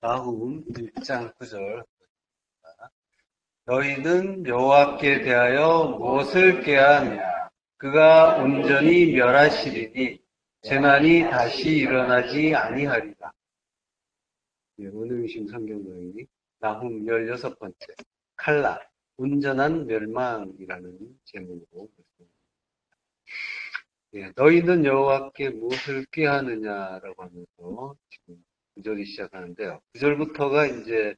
나훔 1장 9절. 너희는 여호와께 대하여 무엇을 꾀하느냐? 그가 온전히 멸하시리니 재난이 다시 일어나지 아니하리라. 오늘신 성경노인이 나훔 16번째 칼라 온전한 멸망이라는 제목으로 너희는 여호와께 무엇을 꾀하느냐라고 하면서 지금 9절이 시작하는데요. 9절부터가 이제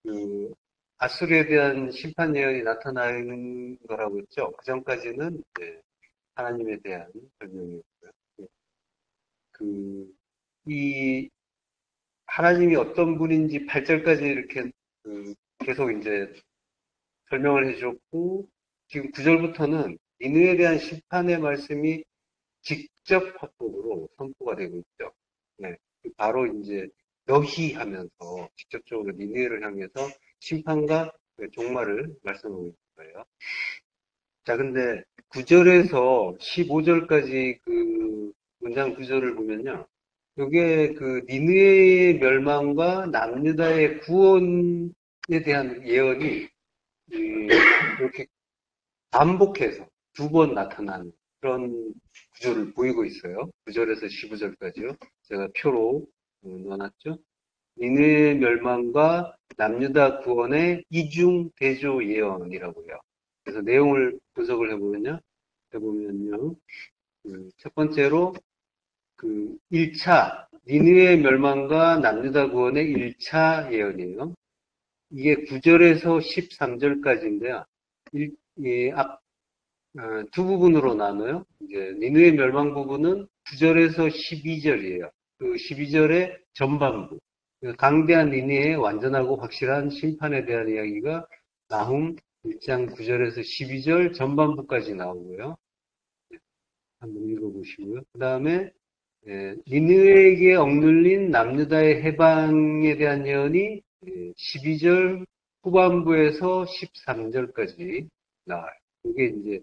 그 아수르에 대한 심판 예언이 나타나는 거라고 했죠. 그 전까지는 이제 하나님에 대한 설명이었고요. 이 하나님이 어떤 분인지 8절까지 이렇게 계속 이제 설명을 해주셨고, 지금 9절부터는 니느웨에 대한 심판의 말씀이 직접 합법으로 선포가 되고 있죠. 네. 바로 이제 너희 하면서 직접적으로 니느웨를 향해서 심판과 종말을 말씀하고 있는 거예요. 자, 근데 9절에서 15절까지 그 문장 구절을 보면요. 이게 그 니느웨의 멸망과 남유다의 구원에 대한 예언이 이렇게 반복해서 두 번 나타나는 그런 구조를 보이고 있어요. 9절에서 15절까지요. 제가 표로 넣어놨죠. 니느웨의 멸망과 남유다 구원의 이중 대조 예언이라고요. 그래서 내용을 분석을 해보면요. 첫 번째로 그 1차 니느웨의 멸망과 남유다 구원의 1차 예언이에요. 이게 9절에서 13절까지인데요. 두 부분으로 나눠요. 이제 니느웨 멸망 부분은 9절에서 12절이에요. 그 12절의 전반부. 강대한 니느웨의 완전하고 확실한 심판에 대한 이야기가 나훔 1장 9절에서 12절 전반부까지 나오고요. 한번 읽어보시고요. 그 다음에 니느웨에게 억눌린 남유다의 해방에 대한 예언이 12절 후반부에서 13절까지 나와요. 이게 이제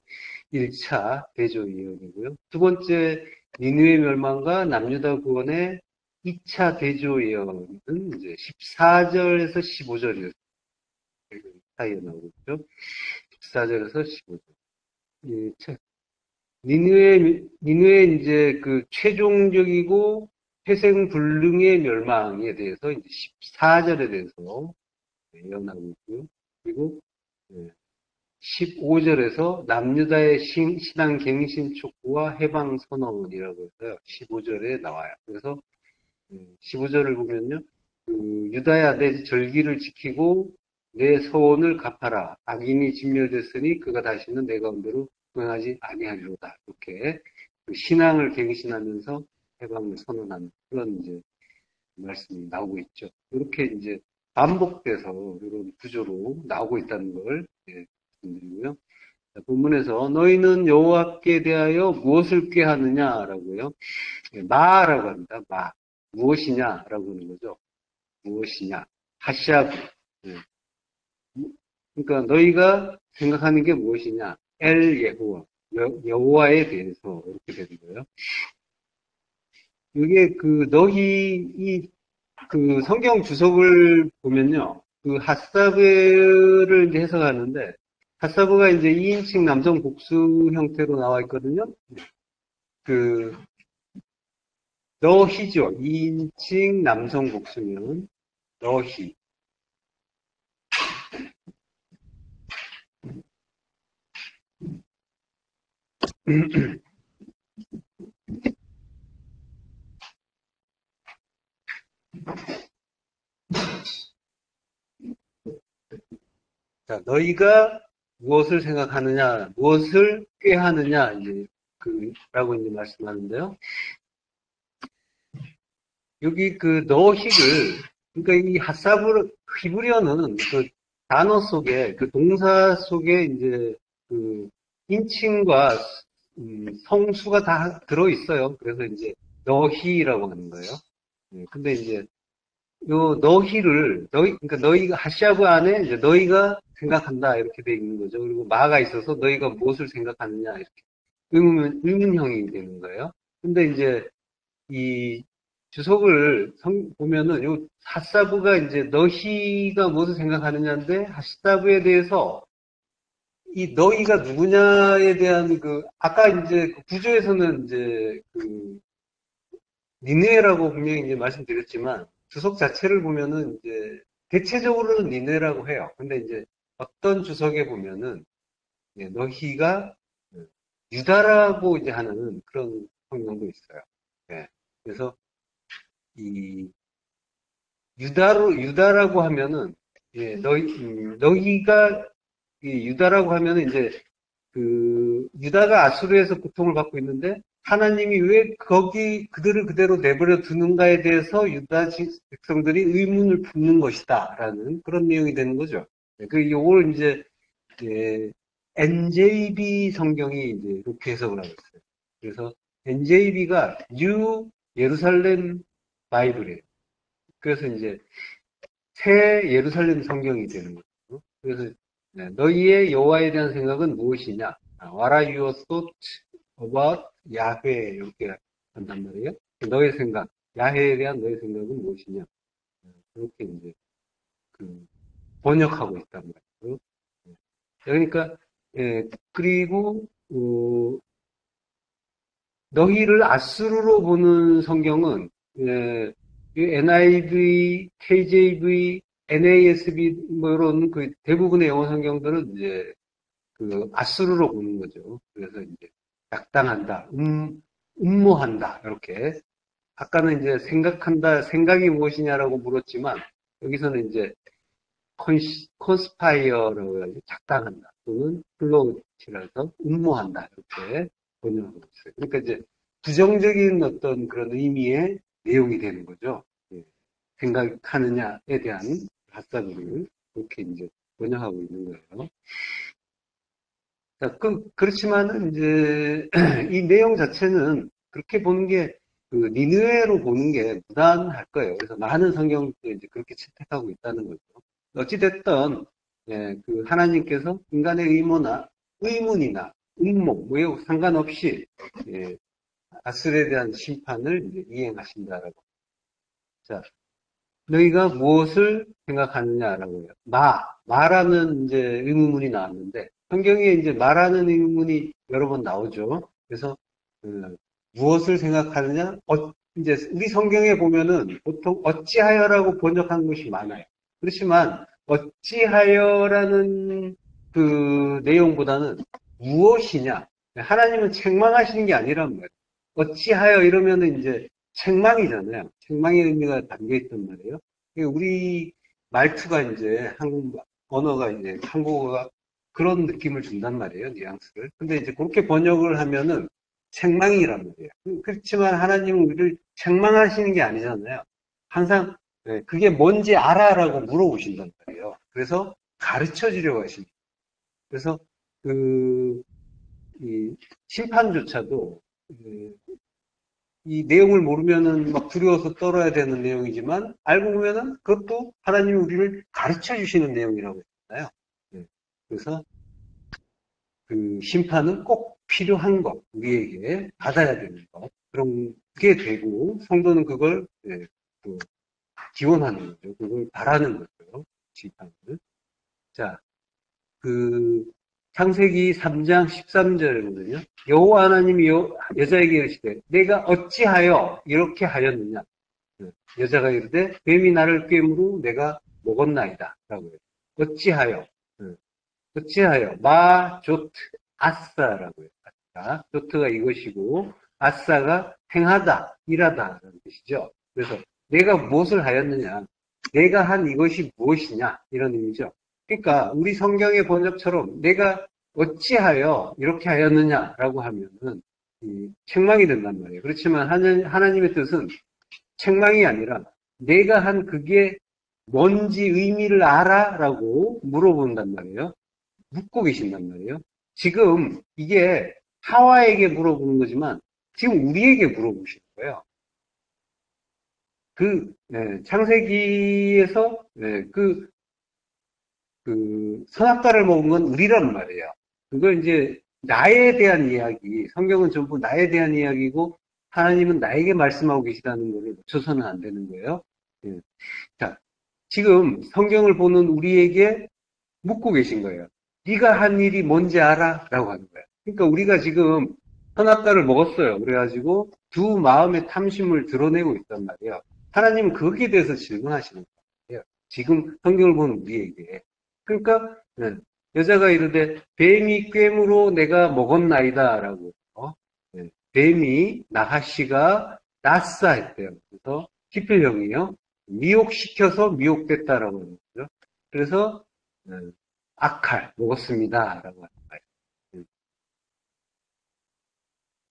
1차 대조 예언이고요. 두 번째 니느웨 멸망과 남유다 구원의 2차 대조 예언은 이제 14절에서 15절 사이에 나오고 있죠. 14절에서 15절. 니느웨 이제 그 최종적이고 회생불능의 멸망에 대해서 이제 14절에 대해서 예언하고 있고요. 그리고 15절에서 남유다의 신앙 갱신 촉구와 해방 선언이라고 해서요. 15절에 나와요. 그래서 15절을 보면요. 유다야 내 절기를 지키고 내 서원을 갚아라. 악인이 진멸됐으니 그가 다시는 내 가운데로 흥하지 아니하리로다. 이렇게 신앙을 갱신하면서 해방을 선언하는 그런 이제 말씀이 나오고 있죠. 이렇게 이제 반복돼서 이런 구조로 나오고 있다는 걸 말씀드리고요. 본문에서 너희는 여호와께 대하여 무엇을 꾀하느냐라고요. 마라고 합니다. 마. 무엇이냐라고 하는 거죠. 무엇이냐. 하샤브. 그러니까 너희가 생각하는 게 무엇이냐. 엘 예호와. 여호와에 대해서 이렇게 되는 거예요. 이게 그 너희 그 성경 주석을 보면요. 그 핫사브를 이제 해석하는데 핫사브가 이제 2인칭 남성 복수 형태로 나와 있거든요. 그 너희죠. 2인칭 남성 복수면 너희. 자, 너희가 무엇을 생각하느냐, 무엇을 꾀하느냐, 이제, 라고 이제 말씀하는데요. 여기 그 너희를, 그러니까 이 핫사브, 히브리어는 그 단어 속에, 그 동사 속에 이제 그 인칭과 성수가 다 들어있어요. 그래서 이제 너희라고 하는 거예요. 근데 이제 요 너희를 그러니까 너희가 하샤브 안에 이제 너희가 생각한다 이렇게 돼 있는 거죠. 그리고 마가 있어서 너희가 무엇을 생각하느냐 이렇게 의문형이 되는 거예요. 근데 이제 이 주석을 보면은 요 핫사부가 이제 너희가 무엇을 생각하느냐인데 핫사부에 대해서 이 너희가 누구냐에 대한 아까 이제 그 구조에서는 이제 니네라고 분명히 이제 말씀드렸지만 주석 자체를 보면은 이제 대체적으로는 니네라고 해요. 근데 이제 어떤 주석에 보면은 너희가 유다라고 이제 하는 그런 성경도 있어요. 예. 그래서 이 유다라고 하면은 너희가 이 유다라고 하면은 이제 유다가 아수르에서 고통을 받고 있는데 하나님이 왜 그들을 그대로 내버려 두는가에 대해서 유다 백성들이 의문을 품는 것이다라는 그런 내용이 되는 거죠. 요걸 이제 예, NJB 성경이 이제 이렇게 해석을 하고 있어요. 그래서 NJB가 뉴 예루살렘 바이블이에요. 그래서 이제 새 예루살렘 성경이 되는 거죠. 그래서 너희의 여호와에 대한 생각은 무엇이냐? What are your thoughts about 야훼? 이렇게 한단 말이에요. 너의 생각, 야훼에 대한 너의 생각은 무엇이냐? 그렇게 이제 번역하고 있단 말이에요. 그러니까 그리고 너희를 아수르로 보는 성경은 NIV, KJV, NASB 뭐 이런 대부분의 영어 성경들은 이제 아수르로 보는 거죠. 그래서 이제 약당한다, 음모한다 이렇게. 아까는 이제 생각한다, 생각이 무엇이냐라고 물었지만 여기서는 이제 컨스파이어라고 해가지고 작당한다 또는 플로트라서 음모한다 이렇게 번역하고 있어요. 그러니까 이제 부정적인 어떤 그런 의미의 내용이 되는 거죠. 생각하느냐에 대한 핫사부를 그렇게 이제 번역하고 있는 거예요. 자, 그렇지만은 이제 이 내용 자체는 그렇게 보는 게 니느웨로 보는 게 무난할 거예요. 그래서 많은 성경도 이제 그렇게 채택하고 있다는 거죠. 어찌됐든 하나님께서 인간의 의문이나 음모 뭐에 상관없이 아슬에 대한 심판을 이제 이행하신다라고. 자, 너희가 무엇을 생각하느냐라고 해요. 마라는 이제 의문문이 나왔는데 성경에 이제 마라는 의문문이 여러 번 나오죠. 그래서 무엇을 생각하느냐? 이제 우리 성경에 보면은 보통 어찌하여라고 번역한 것이 많아요. 그렇지만 어찌하여라는 내용보다는 무엇이냐? 하나님은 책망하시는 게 아니란 말이에요. 어찌하여 이러면은 이제 책망이잖아요. 책망의 의미가 담겨 있단 말이에요. 우리 말투가 이제 언어가 이제 한국어가 그런 느낌을 준단 말이에요. 뉘앙스를. 근데 이제 그렇게 번역을 하면은 책망이란 말이에요. 그렇지만 하나님은 우리를 책망하시는 게 아니잖아요. 항상 그게 뭔지 알아라고 물어보신단 말이에요. 그래서 가르쳐 주려고 하십니다. 그래서 이 심판조차도 이 내용을 모르면은 막 두려워서 떨어야 되는 내용이지만 알고 보면은 그것도 하나님이 우리를 가르쳐 주시는 내용이라고 했잖아요. 그래서 심판은 꼭 필요한 것, 우리에게 받아야 되는 것, 그런 게 되고 성도는 그걸 기원하는 거죠. 그걸 바라는 거죠. 심판을. 자, 창세기 3장 13절이거든요. 여호와 하나님이 여자에게 이르시되 내가 어찌하여 이렇게 하였느냐. 여자가 이르되 뱀이 나를 꿰므로 내가 먹었나이다 라고 해요. 어찌하여 마조트 아싸라고 해요. 아싸. 조트가 이것이고 아싸가 행하다 일하다라는 뜻이죠. 그래서 내가 무엇을 하였느냐, 내가 한 이것이 무엇이냐 이런 의미죠. 그러니까 우리 성경의 번역처럼 내가 어찌하여 이렇게 하였느냐라고 하면은 책망이 된단 말이에요. 그렇지만 하나님의 뜻은 책망이 아니라 내가 한 그게 뭔지 의미를 알아라고 물어본단 말이에요. 묻고 계신단 말이에요. 지금 이게 하와에게 물어보는 거지만 지금 우리에게 물어보시는 거예요. 창세기에서 선악과를 먹은 건 우리란 말이에요. 그걸 이제 나에 대한 이야기, 성경은 전부 나에 대한 이야기고 하나님은 나에게 말씀하고 계시다는 것을 놓쳐서는 안 되는 거예요. 예. 자, 지금 성경을 보는 우리에게 묻고 계신 거예요. 네가 한 일이 뭔지 알아? 라고 하는 거예요. 그러니까 우리가 지금 선악과를 먹었어요. 그래가지고 두 마음의 탐심을 드러내고 있단 말이에요. 하나님은 거기에 대해서 질문하시는 거예요. 지금 성경을 보는 우리에게. 그러니까 여자가 이르되 뱀이 꿰므로 내가 먹었나이다 라고 뱀이 나하씨가 낫사 했대요. 그래서 기필형이요. 미혹시켜서 미혹됐다라고 하는 거죠. 그래서 악할 먹었습니다 라고 하는 거예요.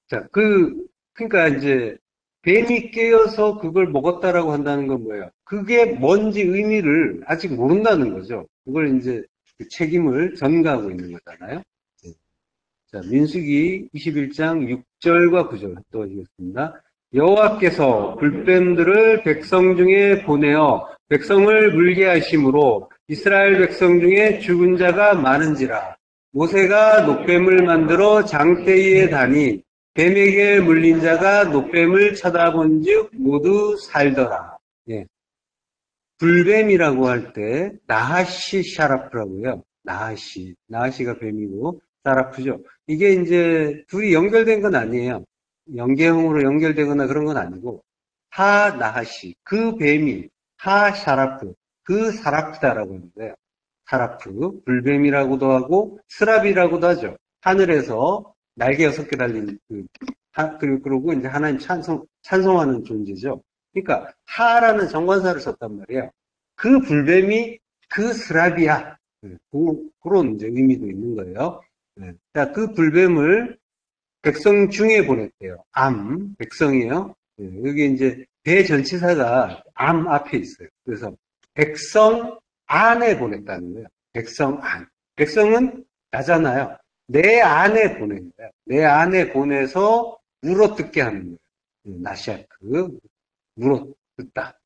자, 그러니까 이제 뱀이 깨어서 그걸 먹었다라고 한다는 건 뭐예요? 그게 뭔지 의미를 아직 모른다는 거죠. 그걸 이제 그 책임을 전가하고 있는 거잖아요. 자, 민수기 21장 6절과 9절 또 읽겠습니다. 여호와께서 불뱀들을 백성 중에 보내어 백성을 물게 하심으로 이스라엘 백성 중에 죽은 자가 많은지라. 모세가 놋뱀을 만들어 장대위에 다니 뱀에게 물린 자가 놋뱀을 쳐다본즉 모두 살더라. 예. 불뱀이라고 할 때 나하시 샤라프라고요. 나하시가 뱀이고 샤라프죠. 이게 이제 둘이 연결된 건 아니에요. 연계형으로 연결되거나 그런 건 아니고 하 나하시 그 뱀이 하 샤라프 그 사라프다라고 하는데요. 사라프 불뱀이라고도 하고 스랍이라고도 하죠. 하늘에서 날개 6개 달린 그리고 이제 하나님 찬송하는 존재죠. 그러니까 하라는 정관사를 썼단 말이에요. 그 불뱀이 그 스랍이야. 그런 이제 의미도 있는 거예요. 자, 그 불뱀을 백성 중에 보냈대요. 백성이에요. 여기 이제 대전치사가 앞에 있어요. 그래서 백성 안에 보냈다는 거예요. 백성 안. 백성은 나잖아요. 내 안에 보낸 거예요. 내 안에 보내서 물어뜯게 하는 거예요. 나시아크. 물어뜯다.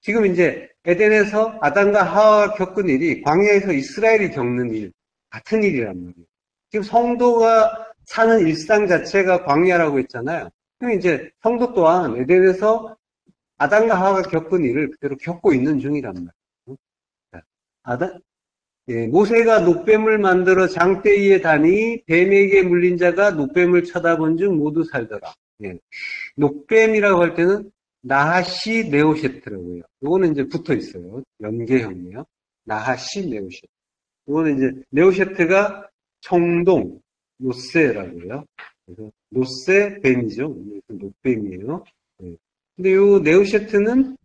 지금 이제 에덴에서 아담과 하와가 겪은 일이 광야에서 이스라엘이 겪는 일, 같은 일이란 말이에요. 지금 성도가 사는 일상 자체가 광야라고 했잖아요. 그럼 이제 성도 또한 에덴에서 아담과 하와가 겪은 일을 그대로 겪고 있는 중이란 말이에요. 모세가 놋뱀을 만들어 장대위에 다니 뱀에게 물린 자가 놋뱀을 쳐다본 즉 모두 살더라. 놋뱀이라고 할 때는 나하시 네오셰트라고요. 요거는 이제 붙어 있어요. 연계형이에요. 나하시 네오셰트. 요거는 이제 네오셰트가 청동 노세라고요. 그래서 노세 뱀이죠. 놋뱀이에요. 근데 요 네오셰트는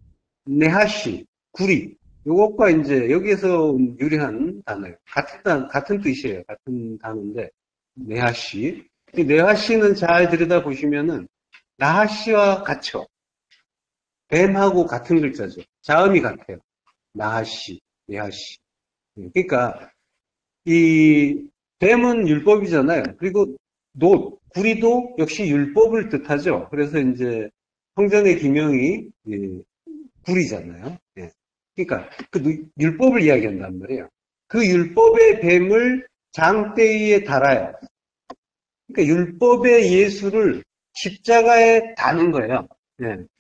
네하시 구리. 요것과 이제 여기에서 유래한 단어예요. 같은 뜻이에요. 같은 단어인데 네하시. 이 네하시는 잘 들여다 보시면은 나하시와 같죠. 뱀하고 같은 글자죠. 자음이 같아요. 나하시, 네하시. 그러니까 이 뱀은 율법이잖아요. 그리고 구리도 역시 율법을 뜻하죠. 그래서 이제 성전의 기명이 구리잖아요. 그러니까 그 율법을 이야기한단 말이에요. 그 율법의 뱀을 장대위에 달아요. 그러니까 율법의 예수를 십자가에 다는 거예요.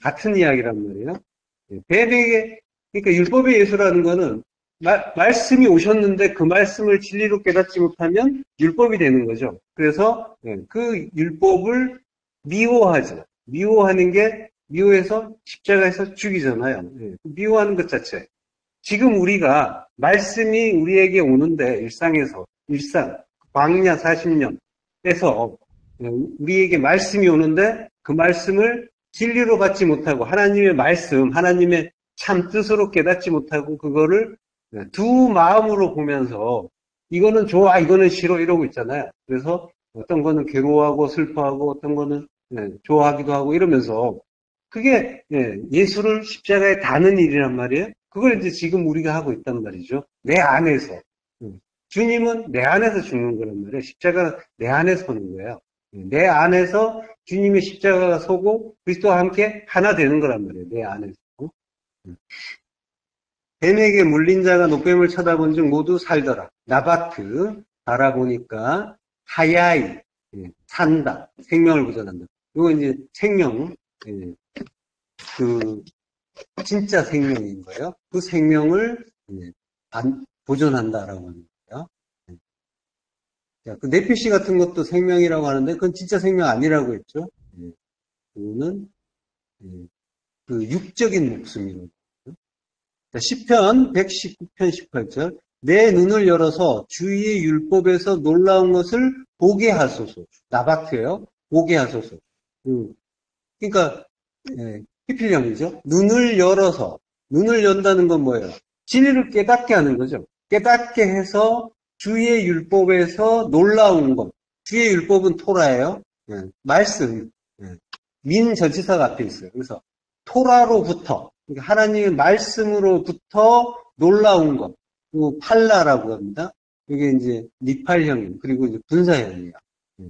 같은 이야기란 말이에요. 뱀에게 그러니까 율법의 예수라는 거는 말씀이 오셨는데 그 말씀을 진리로 깨닫지 못하면 율법이 되는 거죠. 그래서 그 율법을 미워하죠. 미워해서 십자가에서 죽이잖아요. 미워하는 것 자체. 지금 우리가 말씀이 우리에게 오는데 광야 40년에서 우리에게 말씀이 오는데 그 말씀을 진리로 받지 못하고 하나님의 말씀, 하나님의 참 뜻으로 깨닫지 못하고 그거를 두 마음으로 보면서 이거는 좋아, 이거는 싫어 이러고 있잖아요. 그래서 어떤 거는 괴로워하고 슬퍼하고 어떤 거는 좋아하기도 하고 이러면서 그게 예수를 십자가에 다는 일이란 말이에요. 그걸 이제 지금 우리가 하고 있단 말이죠. 내 안에서. 주님은 내 안에서 죽는 거란 말이에요. 십자가가 내 안에 서는 거예요. 내 안에서 주님의 십자가가 서고 그리스도와 함께 하나 되는 거란 말이에요. 내 안에서. 뱀에게 물린 자가 놋뱀을 쳐다본 즉 모두 살더라. 나바트 바라보니까 하야이 산다. 생명을 구전한다. 요거 이제 생명, 예, 그, 진짜 생명인 거예요. 그 생명을 예, 보존한다라고 하는 거예요. 예. 자, 그 네피시 같은 것도 생명이라고 하는데 그건 진짜 생명 아니라고 했죠. 예. 그거는 예, 그 육적인 목숨이라고. 시편 119편 18절 내 눈을 열어서 주의 율법에서 놀라운 것을 보게 하소서. 나바트예요. 보게 하소서. 그러니까 히필령이죠. 눈을 열어서 눈을 연다는 건 뭐예요? 진리를 깨닫게 하는 거죠. 깨닫게 해서 주의 율법에서 놀라운 것. 주의 율법은 토라예요. 말씀. 민 전치사가 앞에 있어요. 그래서 토라로부터 그러니까 하나님의 말씀으로부터 놀라운 것. 그리고 팔라라고 합니다. 이게 이제 니팔형임 그리고 이제 분사형이에요.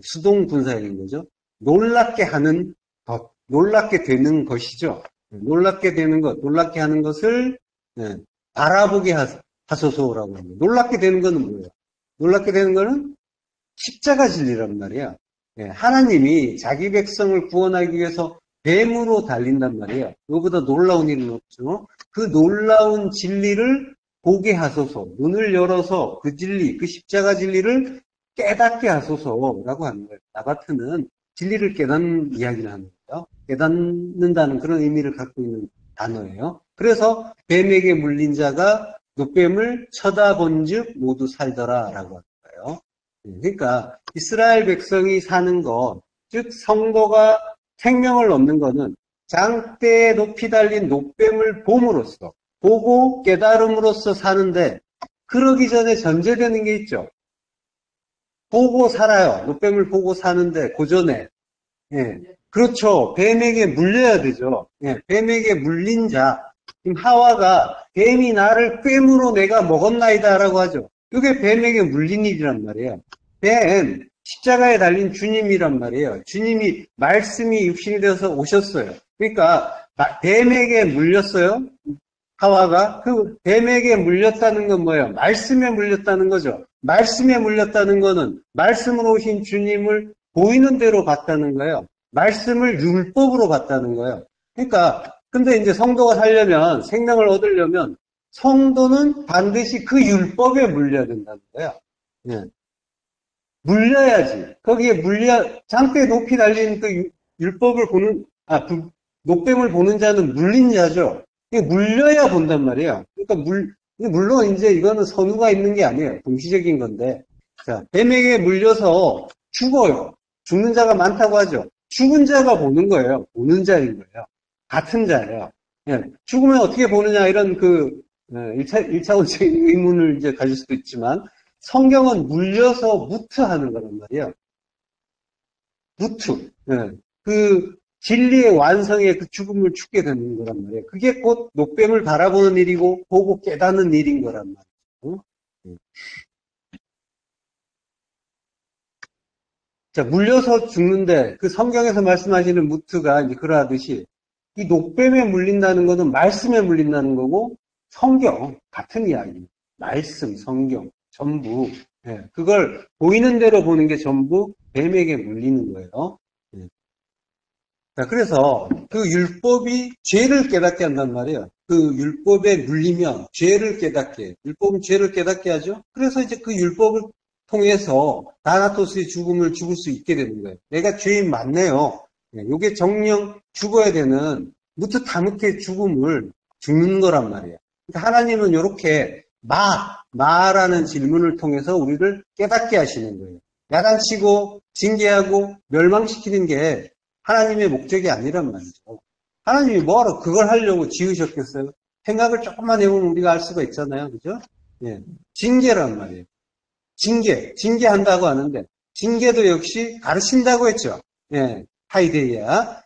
수동 분사형인 거죠. 놀랍게 하는 것, 놀랍게 되는 것이죠. 놀랍게 되는 것, 놀랍게 하는 것을 바라보게 하소서라고 합니다. 놀랍게 되는 것은 뭐예요? 놀랍게 되는 것은 십자가 진리란 말이야. 하나님이 자기 백성을 구원하기 위해서 뱀으로 달린단 말이에요. 그거보다 놀라운 일은 없죠. 그 놀라운 진리를 보게 하소서, 눈을 열어서 그 진리, 그 십자가 진리를 깨닫게 하소서라고 하는 거예요. 나바트는 진리를 깨닫는 이야기를 하는 거예요. 깨닫는다는 그런 의미를 갖고 있는 단어예요. 그래서 뱀에게 물린 자가 노뱀을 쳐다본 즉 모두 살더라라고 하는 거예요. 그러니까 이스라엘 백성이 사는 것, 즉 성도가 생명을 얻는 것은 장대에 높이 달린 노뱀을 봄으로써 보고 깨달음으로써 사는데 그러기 전에 전제되는 게 있죠. 보고 살아요. 노뱀을 보고 사는데 그 전에 그렇죠. 뱀에게 물려야 되죠. 뱀에게 물린 자 지금 하와가 뱀이 나를 꿰물어 내가 먹었나이다라고 하죠. 이게 뱀에게 물린 일이란 말이에요. 뱀 십자가에 달린 주님이란 말이에요. 주님이 말씀이 육신이 되어서 오셨어요. 그러니까 뱀에게 물렸어요. 하와가 그 뱀에게 물렸다는 건 뭐예요? 말씀에 물렸다는 거죠. 말씀에 물렸다는 거는 말씀으로 오신 주님을 보이는 대로 봤다는 거예요. 말씀을 율법으로 봤다는 거예요. 그러니까 근데 이제 성도가 살려면 생명을 얻으려면 성도는 반드시 그 율법에 물려야 된다는 거예요. 예. 물려야지. 거기에 장대에 높이 달린 그 율법을 보는 그 노뱀을 보는 자는 물린 자죠. 물려야 본단 말이에요. 그러니까 물론 이제 이거는 선우가 있는 게 아니에요. 동시적인 건데. 자, 뱀에게 물려서 죽어요. 죽는 자가 많다고 하죠. 죽은 자가 보는 거예요. 보는 자인 거예요. 같은 자예요. 예, 죽으면 어떻게 보느냐 이런 그 1차원적인 의문을 이제 가질 수도 있지만 성경은 물려서 무트하는 거란 말이에요. 무트. 그 진리의 완성에 그 죽음을 죽게 되는 거란 말이에요. 그게 곧 노뱀을 바라보는 일이고 보고 깨닫는 일인 거란 말이에요. 자, 물려서 죽는데 그 성경에서 말씀하시는 무트가 이제 그러하듯이 이 노뱀에 물린다는 것은 말씀에 물린다는 거고 성경 같은 이야기입니다. 말씀, 성경 전부 그걸 보이는 대로 보는 게 전부 뱀에게 물리는 거예요. 자, 그래서 그 율법이 죄를 깨닫게 한단 말이에요. 그 율법에 물리면 죄를 깨닫게, 율법은 죄를 깨닫게 하죠. 그래서 이제 그 율법을 통해서 다나토스의 죽음을 죽을 수 있게 되는 거예요. 내가 죄인 맞네요. 이게 정령 죽어야 되는 무트타무트의 죽음을 죽는 거란 말이에요. 그러니까 하나님은 이렇게 마라는 질문을 통해서 우리를 깨닫게 하시는 거예요. 야단치고 징계하고 멸망시키는 게 하나님의 목적이 아니란 말이죠. 하나님이 뭐하러 그걸 하려고 지으셨겠어요? 생각을 조금만 해보면 우리가 알 수가 있잖아요. 그죠? 징계란 말이에요. 징계한다고 하는데, 징계도 역시 가르친다고 했죠. 하이데이아,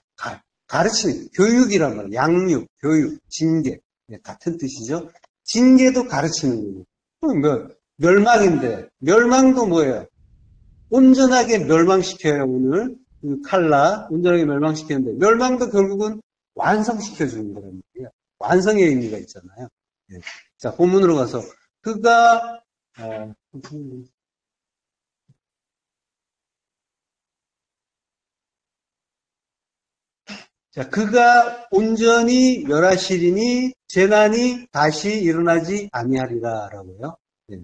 가르치는, 교육이란 말이에요. 양육, 교육, 징계. 같은 뜻이죠. 징계도 가르치는 거예요. 멸망인데, 멸망도 뭐예요? 온전하게 멸망시켜요, 오늘. 그 칼라, 온전하게 멸망시켰는데, 멸망도 결국은 완성시켜주는 거란 말이에요. 완성의 의미가 있잖아요. 자, 본문으로 가서, 그가, 자, 그가 온전히 멸하시리니 재난이 다시 일어나지 아니하리라라고요. 예.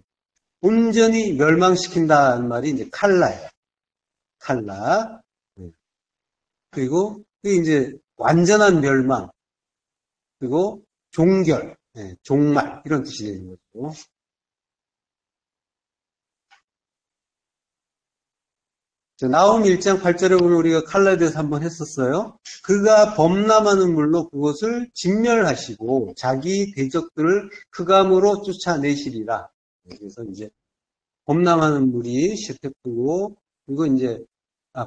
온전히 멸망시킨다는 말이 이제 칼라예요. 칼라. 예. 그리고 그게 이제 완전한 멸망. 그리고 종결, 예, 종말 이런 뜻이 되는 거죠. 나홈 1장 8절에 보면 우리가 칼라에 대해서 한번 했었어요. 그가 범람하는 물로 그것을 진멸하시고 자기 대적들을 흑암으로 쫓아내시리라. 그래서 이제 범람하는 물이 셰테프고, 그리고 이제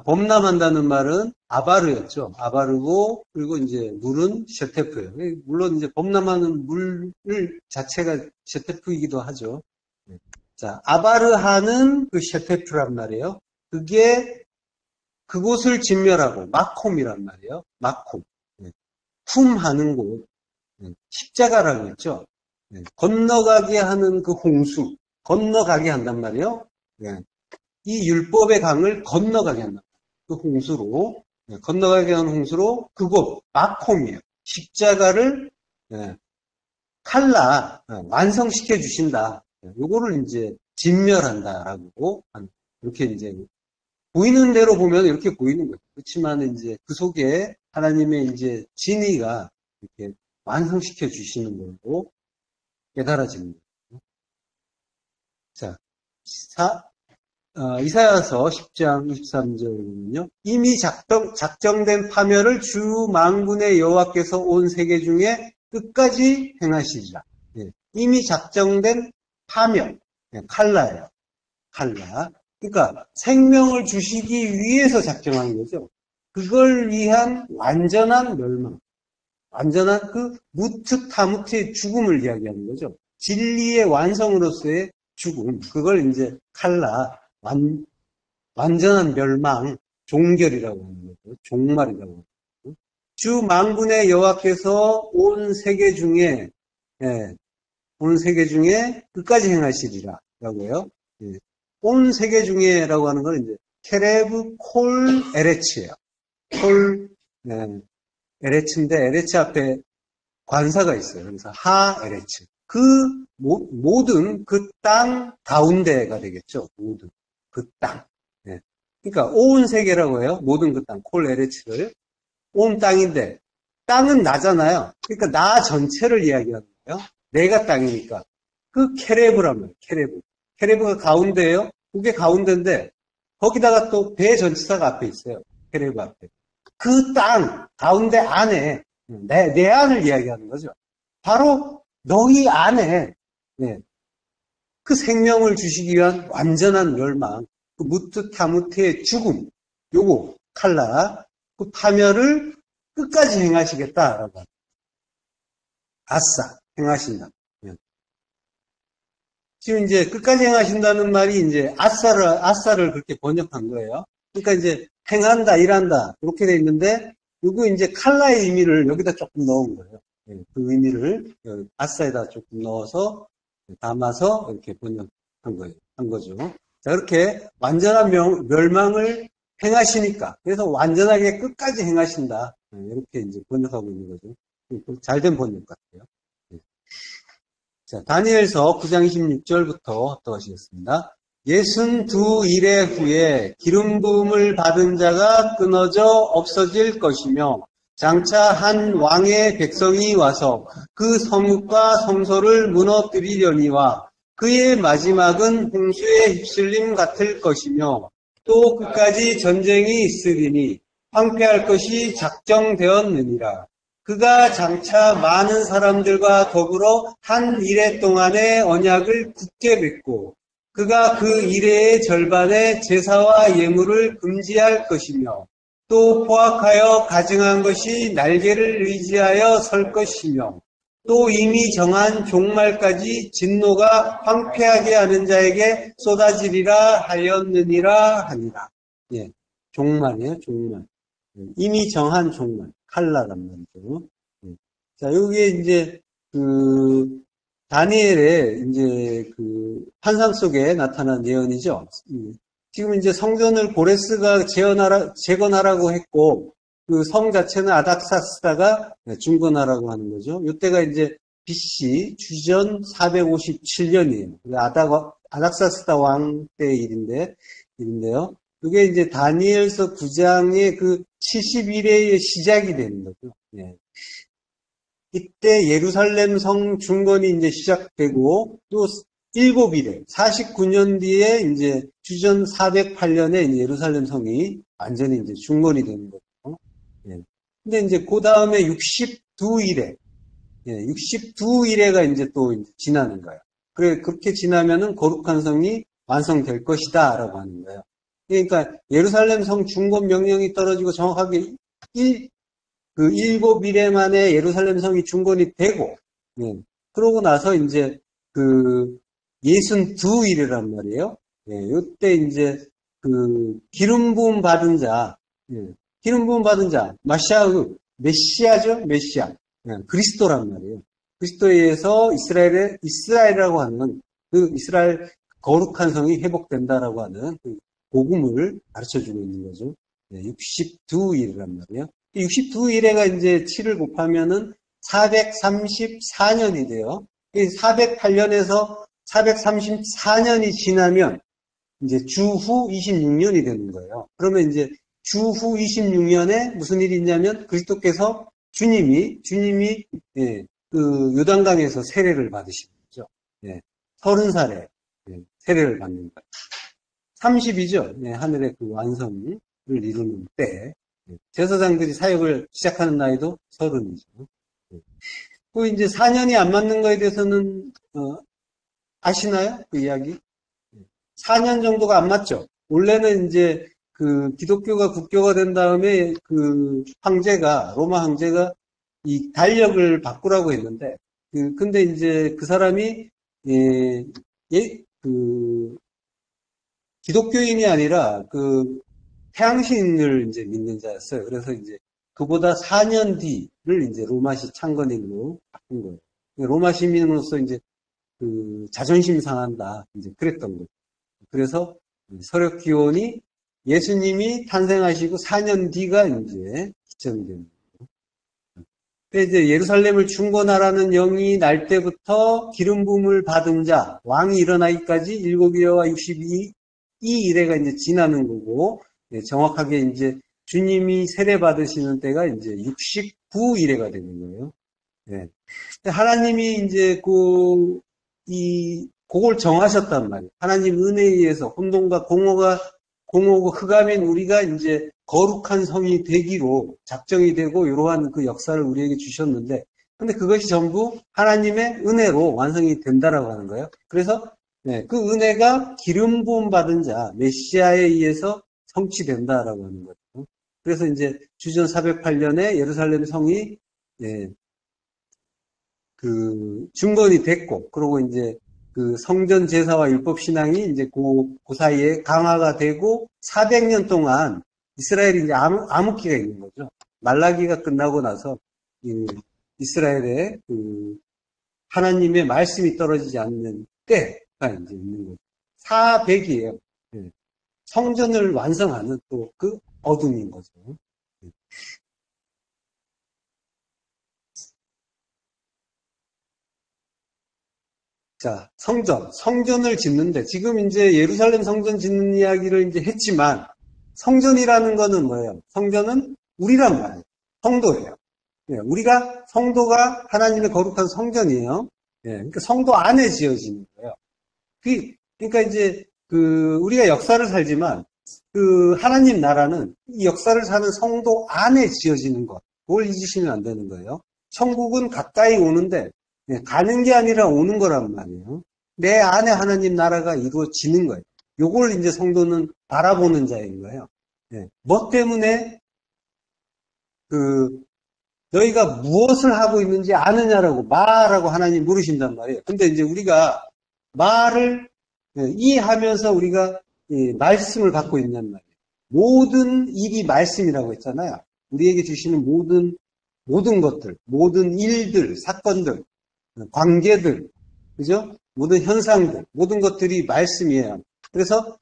범람한다는 말은 아바르였죠. 아바르고, 그리고 이제 물은 셰테프예요. 물론 이제 범람하는 물 자체가 셰테프이기도 하죠. 자, 아바르하는 그 셰테프란 말이에요. 그게 그곳을 진멸하고 마콤이란 말이에요. 마콤. 품하는 곳. 십자가라고 했죠. 건너가게 하는 그 홍수. 건너가게 한단 말이에요. 이 율법의 강을 건너가게 한단 말이에요. 그 홍수로. 건너가게 하는 홍수로 그곳 마콤이에요. 십자가를 칼라 완성시켜 주신다. 요거를 이제 진멸한다라고 이렇게 이제 보이는 대로 보면 이렇게 보이는 거죠. 그렇지만 이제 그 속에 하나님의 이제 진의가 이렇게 완성시켜 주시는 걸로 깨달아지는 거예요. 자, 이사야서 10장 23절은요. 이미 작정된 파멸을 주 만군의 여호와께서 온 세계 중에 끝까지 행하시리라. 예, 이미 작정된 파멸, 칼라예요. 칼라. 그러니까 생명을 주시기 위해서 작정한 거죠. 그걸 위한 완전한 멸망, 완전한 그 무트타무트의 죽음을 이야기하는 거죠. 진리의 완성으로서의 죽음, 그걸 이제 칼라, 완전한 멸망, 종결이라고 하는 거죠. 종말이라고 하는 거죠. 주 만군의 여호와께서 온 세계 중에 끝까지 행하시리라 라고요. 예. 온 세계 중에라고 하는 건 이제 케레브 콜 에레츠예요. 콜 에레츠인데 에레츠 앞에 관사가 있어요. 그래서 하 에레츠. 그 모든 그 땅 가운데가 되겠죠. 모든 그 땅. 네. 그러니까 온 세계라고 해요. 모든 그 땅 콜 에레츠를 온 땅인데 땅은 나잖아요. 그러니까 나 전체를 이야기하는 거예요. 내가 땅이니까 그 케레브란 말이에요. 케레브. 케레브가 가운데예요. 그게 가운데인데 거기다가 또 배 전치사가 앞에 있어요. 케레브 앞에. 그 땅 가운데 안에 내 안을 이야기하는 거죠. 바로 너희 안에 그 생명을 주시기 위한 완전한 멸망, 그 무트타무트의 죽음, 요거 칼라, 그 파멸을 끝까지 행하시겠다라고 합니다. 아싸 행하신다. 지금 이제 끝까지 행하신다는 말이 이제 아싸를 그렇게 번역한 거예요. 그러니까 이제 행한다, 일한다 그렇게 돼 있는데 요거 이제 칼라의 의미를 여기다 조금 넣은 거예요. 그 의미를 아싸에다 조금 넣어서 담아서 이렇게 번역한 거예요. 한 거죠. 자, 이렇게 완전한 멸망을 행하시니까 그래서 완전하게 끝까지 행하신다. 이렇게 이제 번역하고 있는 거죠. 잘된 번역 같아요. 자, 다니엘서 9장 26절부터 합독하시겠습니다. 62일의 후에 기름 부음을 받은 자가 끊어져 없어질 것이며 장차 한 왕의 백성이 와서 그 성읍과 성소를 무너뜨리려니와 그의 마지막은 홍수에 휩쓸림 같을 것이며 또 끝까지 전쟁이 있으리니 황폐할 것이 작정되었느니라. 그가 장차 많은 사람들과 더불어 한 이래 동안의 언약을 굳게 맺고 그가 그 이래의 절반의 제사와 예물을 금지할 것이며 또 포악하여 가증한 것이 날개를 의지하여 설 것이며 또 이미 정한 종말까지 진노가 황폐하게 하는 자에게 쏟아지리라 하였느니라 하니라. 예, 종말이에요, 종말. 이미 정한 종말. 칼라란 말이죠. 자, 여기에 이제, 다니엘의 이제 환상 속에 나타난 예언이죠. 지금 이제 성전을 고레스가 재건하라고 했고, 그 성 자체는 아닥사스다가 중건하라고 하는 거죠. 이때가 이제 BC 주전 457년이에요. 아닥사스다 왕 때의 일인데요. 그게 이제 다니엘서 9장의 그 71회의 시작이 되는 거죠. 예. 이때 예루살렘 성 중건이 이제 시작되고 또 7일에 49년 뒤에 이제 주전 408년에 예루살렘 성이 완전히 이제 중건이 되는 거죠. 예. 근데 이제 그 다음에 62일에 62일에가 이제 또 지나는 거예요. 그렇게 지나면은 거룩한 성이 완성될 것이다 라고 하는 거예요. 그러니까 예루살렘 성 중건 명령이 떨어지고 정확하게 7일에 만에 예루살렘 성이 중건이 되고, 그러고 나서 이제 62일이란 말이에요. 요때 이제 기름 부음 받은 자, 메시아죠, 메시아. 그리스도란 말이에요. 그리스도에 의해서 이스라엘이라고 하는 이스라엘 거룩한 성이 회복된다라고 하는 복음을 가르쳐주고 있는 거죠. 62일이란 말이에요. 62일에가 이제 7을 곱하면은 434년이 돼요. 408년에서 434년이 지나면 이제 주후 26년이 되는 거예요. 그러면 이제 주후 26년에 무슨 일이 있냐면 그리스도께서 주님이 요단강에서 세례를 받으신 거죠. 30살에 세례를 받는 거예요. 30이죠. 하늘의 그 완성을 이루는 때. 제사장들이 사역을 시작하는 나이도 30이죠. 그 이제 4년이 안 맞는 거에 대해서는 아시나요? 그 이야기? 4년 정도가 안 맞죠. 원래는 이제 기독교가 국교가 된 다음에 로마 황제가 이 달력을 바꾸라고 했는데, 근데 이제 그 사람이 기독교인이 아니라 태양신을 이제 믿는 자였어요. 그래서 이제 그보다 4년 뒤를 이제 로마시 창건일로 바꾼 거예요. 로마 시민으로서 이제 자존심 상한다. 이제 그랬던 거죠. 그래서 서력 기원이 예수님이 탄생하시고 4년 뒤가 이제 기점이 됩니다. 이제 예루살렘을 중건하라는 영이 날 때부터 기름 부음을 받은 자, 왕이 일어나기까지 7일과 62일에가 이제 지나는 거고, 정확하게 이제 주님이 세례 받으시는 때가 이제 69일에가 되는 거예요. 하나님이 이제 그걸 정하셨단 말이에요. 하나님 은혜에 의해서 혼돈과 공허고 흑암인 우리가 이제 거룩한 성이 되기로 작정이 되고 이러한 그 역사를 우리에게 주셨는데, 근데 그것이 전부 하나님의 은혜로 완성이 된다라고 하는 거예요. 그래서 그 은혜가 기름 부음 받은 자 메시아에 의해서 성취된다라고 하는 거죠. 그래서 이제 주전 408년에 예루살렘 성이 중건이 됐고, 그리고 이제 성전 제사와 율법 신앙이 이제 그 사이에 강화가 되고 400년 동안 이스라엘이 이제 암흑기가 있는 거죠. 말라기가 끝나고 나서 이스라엘에 하나님의 말씀이 떨어지지 않는 때가 이제 있는 거죠. 400이에요. 성전을 완성하는 또 그 어둠인 거죠. 자, 성전을 짓는데, 지금 이제 예루살렘 성전 짓는 이야기를 이제 했지만, 성전이라는 거는 뭐예요? 성전은 우리란 말이에요. 성도예요. 성도가 하나님의 거룩한 성전이에요. 그러니까 성도 안에 지어지는 거예요. 그러니까 이제, 우리가 역사를 살지만, 하나님 나라는 이 역사를 사는 성도 안에 지어지는 것. 그걸 잊으시면 안 되는 거예요. 천국은 가까이 오는데, 가는 게 아니라 오는 거란 말이에요. 내 안에 하나님 나라가 이루어지는 거예요. 요걸 이제 성도는 바라보는 자인 거예요. 뭐 때문에 너희가 무엇을 하고 있는지 아느냐라고 말하고 하나님 물으신단 말이에요. 근데 이제 우리가 말을 이해하면서 우리가 말씀을 갖고 있단 말이에요. 모든 일이 말씀이라고 했잖아요. 우리에게 주시는 모든 것들, 모든 일들, 사건들, 관계들, 그죠? 모든 현상들, 모든 것들이 말씀이에요. 그래서,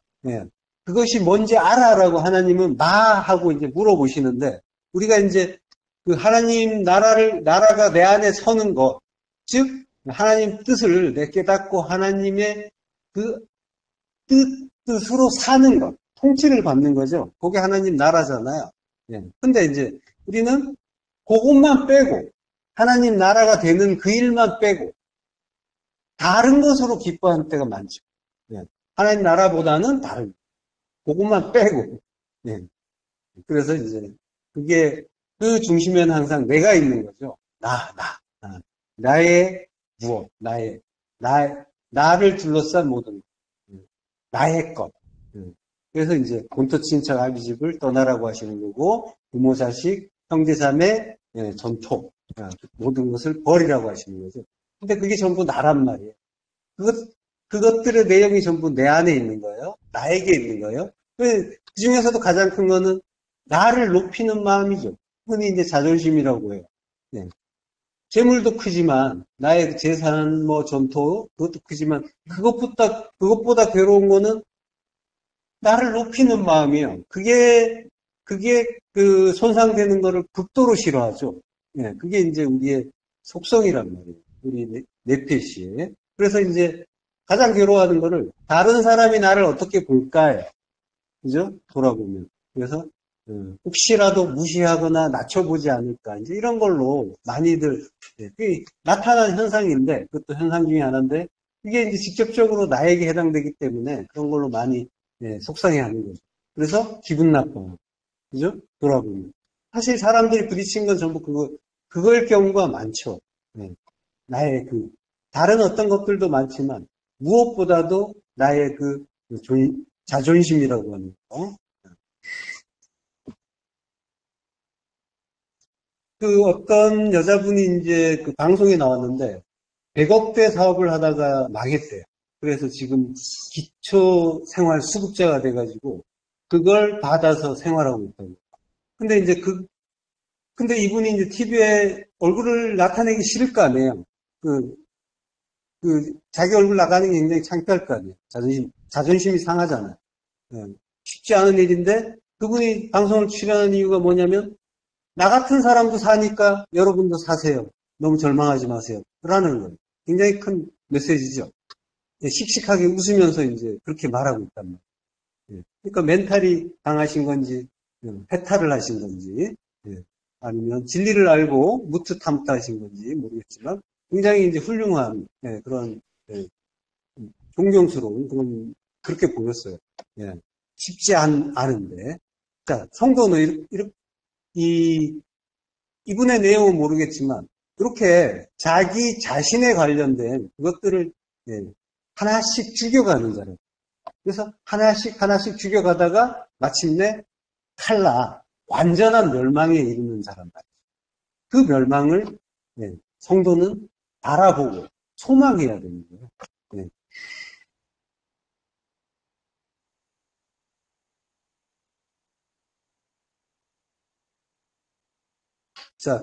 그것이 뭔지 알아라고 하나님은 하고 이제 물어보시는데, 우리가 이제 그 하나님 나라가 내 안에 서는 것, 즉, 하나님 뜻을 내 깨닫고 하나님의 그 뜻으로 사는 것, 통치를 받는 거죠. 그게 하나님 나라잖아요. 예. 근데 이제 우리는 그것만 빼고, 하나님 나라가 되는 그 일만 빼고, 다른 것으로 기뻐하는 때가 많죠. 예. 하나님 나라보다는 다른, 그것만 빼고. 예. 그래서 이제, 그게, 그 중심에는 항상 내가 있는 거죠. 나의 무엇, 나를 둘러싼 모든 것. 예. 나의 것. 예. 그래서 이제, 본토 친척 아비집을 떠나라고 하시는 거고, 부모 자식, 형제 자매, 예, 전토, 모든 것을 버리라고 하시는 거죠. 근데 그게 전부 나란 말이에요. 그것들의 내용이 전부 내 안에 있는 거예요. 나에게 있는 거예요. 그 중에서도 가장 큰 거는 나를 높이는 마음이죠. 흔히 이제 자존심이라고 해요. 네. 재물도 크지만, 나의 재산, 뭐, 전토, 그것도 크지만, 그것보다 괴로운 거는 나를 높이는 마음이에요. 그게 그 손상되는 거를 극도로 싫어하죠. 예, 그게 이제 우리의 속성이란 말이에요. 우리 네페시에. 그래서 이제 가장 괴로워하는 거를 다른 사람이 나를 어떻게 볼까요? 그죠? 돌아보면. 그래서 혹시라도 무시하거나 낮춰보지 않을까. 이제 이런 걸로 많이들 나타나는 현상인데, 그것도 현상 중에 하나인데, 이게 이제 직접적으로 나에게 해당되기 때문에 그런 걸로 많이 속상해하는 거죠. 그래서 기분 나빠요. 그죠? 돌아보면. 사실 사람들이 부딪힌 건 전부 그걸 경우가 많죠. 나의 다른 어떤 것들도 많지만, 무엇보다도 나의 자존심이라고 하는 거. 어떤 여자분이 이제 그 방송에 나왔는데, 100억대 사업을 하다가 망했대요. 그래서 지금 기초생활수급자가 돼가지고, 그걸 받아서 생활하고 있다고. 근데 이제 근데 이분이 이제 TV에 얼굴을 나타내기 싫을 거 아니에요. 자기 얼굴 나가는 게 굉장히 창피할 거 아니에요. 자존심이 상하잖아요. 쉽지 않은 일인데, 그분이 방송을 출연한 이유가 뭐냐면, 나 같은 사람도 사니까 여러분도 사세요. 너무 절망하지 마세요. 라는 거예요. 굉장히 큰 메시지죠. 씩씩하게 웃으면서 이제 그렇게 말하고 있단 말이에요. 그러니까 멘탈이 강하신 건지, 해탈을 하신 건지, 아니면 진리를 알고 무트탐타 하신 건지 모르겠지만, 굉장히 이제 훌륭한, 그런, 존경스러운 그렇게 보였어요. 쉽지 않은데. 자, 성도는 이분의 내용은 모르겠지만, 이렇게 자기 자신에 관련된 그것들을 하나씩 죽여가는 자예요. 그래서 하나씩 죽여가다가 마침내 완전한 멸망에 이르는 사람 말이에요. 그 멸망을 성도는 바라보고 소망해야 되는 거예요. 자,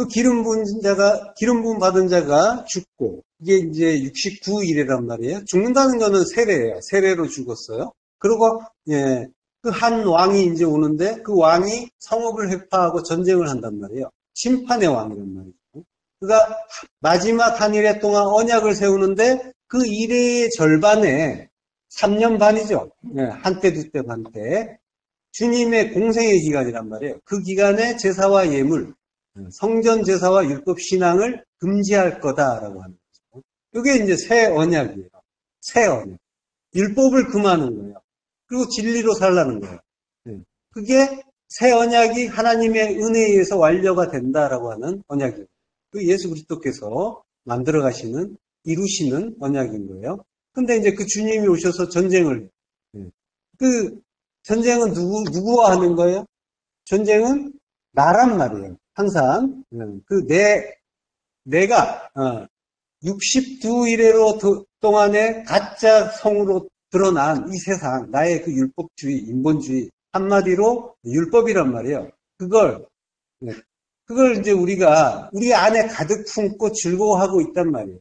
기름 부음 받은 자가 죽고, 이게 이제 69일이란 말이에요. 죽는다는 거는 세례예요. 세례로 죽었어요. 그리고, 그 한 왕이 이제 오는데, 그 왕이 성읍을 회파하고 전쟁을 한단 말이에요. 심판의 왕이란 말이죠. 그가 마지막 한 일해 동안 언약을 세우는데, 그 일의 절반에 3년 반이죠. 한때, 두때, 반때. 주님의 공생의 기간이란 말이에요. 그 기간에 제사와 예물, 성전 제사와 율법 신앙을 금지할 거다라고 하는 거죠. 이게 이제 새 언약이에요. 새 언약. 율법을 금하는 거예요. 그리고 진리로 살라는 거예요. 그게 새 언약이 하나님의 은혜에 의해서 완료가 된다라고 하는 언약이에요. 그 예수 그리스도께서 만들어 가시는, 이루시는 언약인 거예요. 근데 이제 그 주님이 오셔서 전쟁을 해요. 그 전쟁은 누구와 하는 거예요? 전쟁은 나란 말이에요. 항상 내가 62일에로 동안에 가짜 성으로 드러난 이 세상, 나의 그 율법주의, 인본주의, 한마디로 율법이란 말이에요. 그걸 이제 우리가 우리 안에 가득 품고 즐거워하고 있단 말이에요.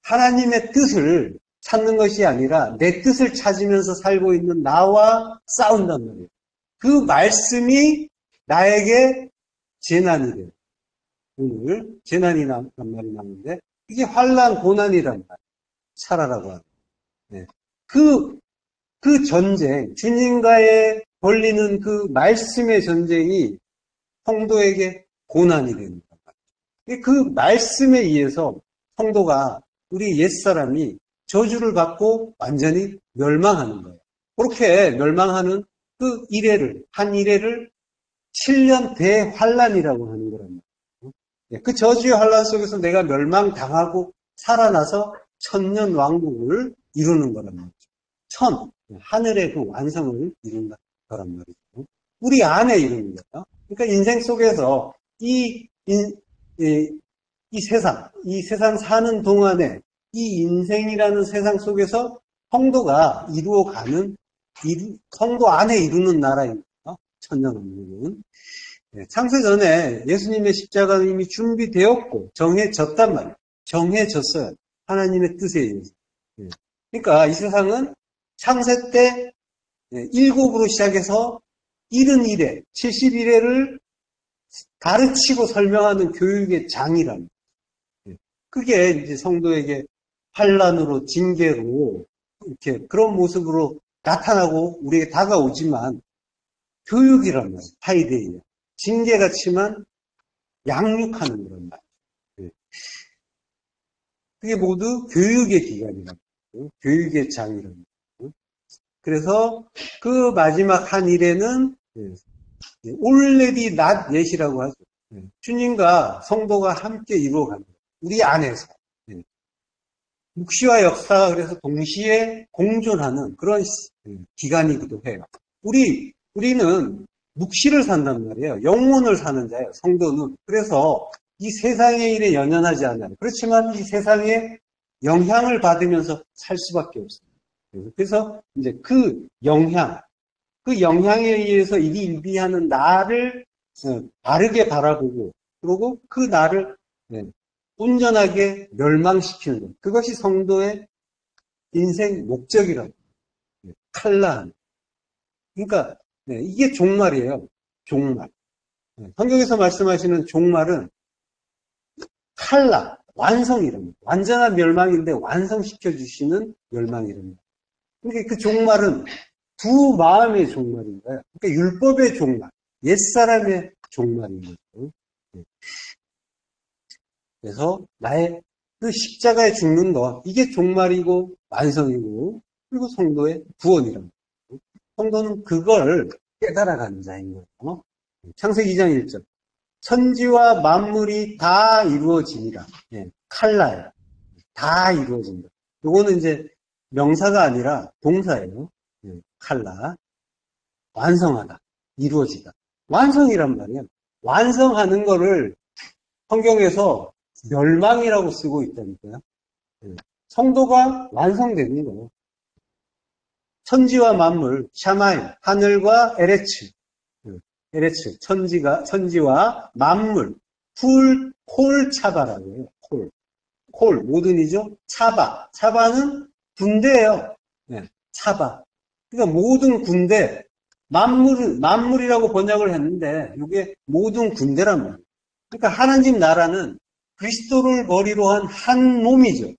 하나님의 뜻을 찾는 것이 아니라 내 뜻을 찾으면서 살고 있는 나와 싸운단 말이에요. 그 말씀이 나에게 재난이 돼요. 오늘 재난이란 말이 나오는데 이게 환난, 고난이란 말이에요. 살아라고 하는. 네. 그 전쟁, 주님과의 벌리는 그 말씀의 전쟁이 성도에게 고난이 됩니다. 그 말씀에 의해서 성도가, 우리 옛사람이 저주를 받고 완전히 멸망하는 거예요. 그렇게 멸망하는 그 한 이래를 7년 대환란이라고 하는 거란 말이에요. 그 저주의 환란 속에서 내가 멸망당하고 살아나서 천년 왕국을 이루는 거란 말이죠. 하늘의 그 완성을 이룬 거란 말이죠. 우리 안에 이루는 거예요. 그러니까 인생 속에서 이 세상 사는 동안에 이 인생이라는 세상 속에서 성도가 이루어가는, 성도 안에 이루는 나라입니다. 천년왕국은. 창세 전에 예수님의 십자가는 이미 준비되었고 정해졌단 말이에요. 정해졌어요. 하나님의 뜻에 의해서. 그러니까 이 세상은 창세 때 7으로 시작해서 71회, 71회를 가르치고 설명하는 교육의 장이랍니다. 그게 이제 성도에게 환난으로, 징계로, 이렇게 그런 모습으로 나타나고 우리에게 다가오지만 교육이란 말이에요. 파이데이에. 징계 같지만 양육하는 그런 말이에요. 그게 모두 교육의 기간이란 말이에요. 교육의 장이란 말이에요. 그래서 그 마지막 한 일에는 already not yet이라고 하죠. 주님과 성도가 함께 이루어가는 거예요. 우리 안에서. 묵시와 역사가 그래서 동시에 공존하는 그런 기간이기도 해요. 우리는 묵시를 산단 말이에요. 영혼을 사는 자예요. 성도는. 그래서 이 세상의 일에 연연하지 않아요. 그렇지만 이 세상에 영향을 받으면서 살 수밖에 없어요. 그래서 이제 그 영향에 의해서 일비하는 나를 바르게 바라보고, 그리고 그 나를 온전하게 멸망시키는 것. 그것이 성도의 인생 목적이라고. 칼라. 그러니까 이게 종말이에요. 종말. 성경에서 말씀하시는 종말은 칼라, 완성이랍니다. 완전한 멸망인데 완성시켜 주시는 멸망이랍니다. 그러니까 그 종말은 두 마음의 종말인 거예요. 그러니까 율법의 종말, 옛사람의 종말인 거죠. 그래서 나의 그 십자가에 죽는 것, 이게 종말이고 완성이고, 그리고 성도의 구원이랍니다. 성도는 그걸 깨달아가는 자인 거예요. 창세기 2장 1절. 천지와 만물이 다 이루어지니라. 칼라예요. 다 이루어진다. 요거는 이제 명사가 아니라 동사예요. 칼라. 완성하다. 이루어지다. 완성이란 말이에요. 완성하는 거를 성경에서 멸망이라고 쓰고 있다니까요. 성도가 완성되는 거예요. 천지와 만물, 샤마임, 하늘과 에레츠, 천지와 만물, 콜 차바라고 해요. 콜, 모든이죠. 차바는 군대예요. 차바. 그러니까 모든 군대, 만물이라고 번역을 했는데, 이게 모든 군대란 말이에요. 그러니까 하나님 나라는 그리스도를 머리로 한 몸이죠.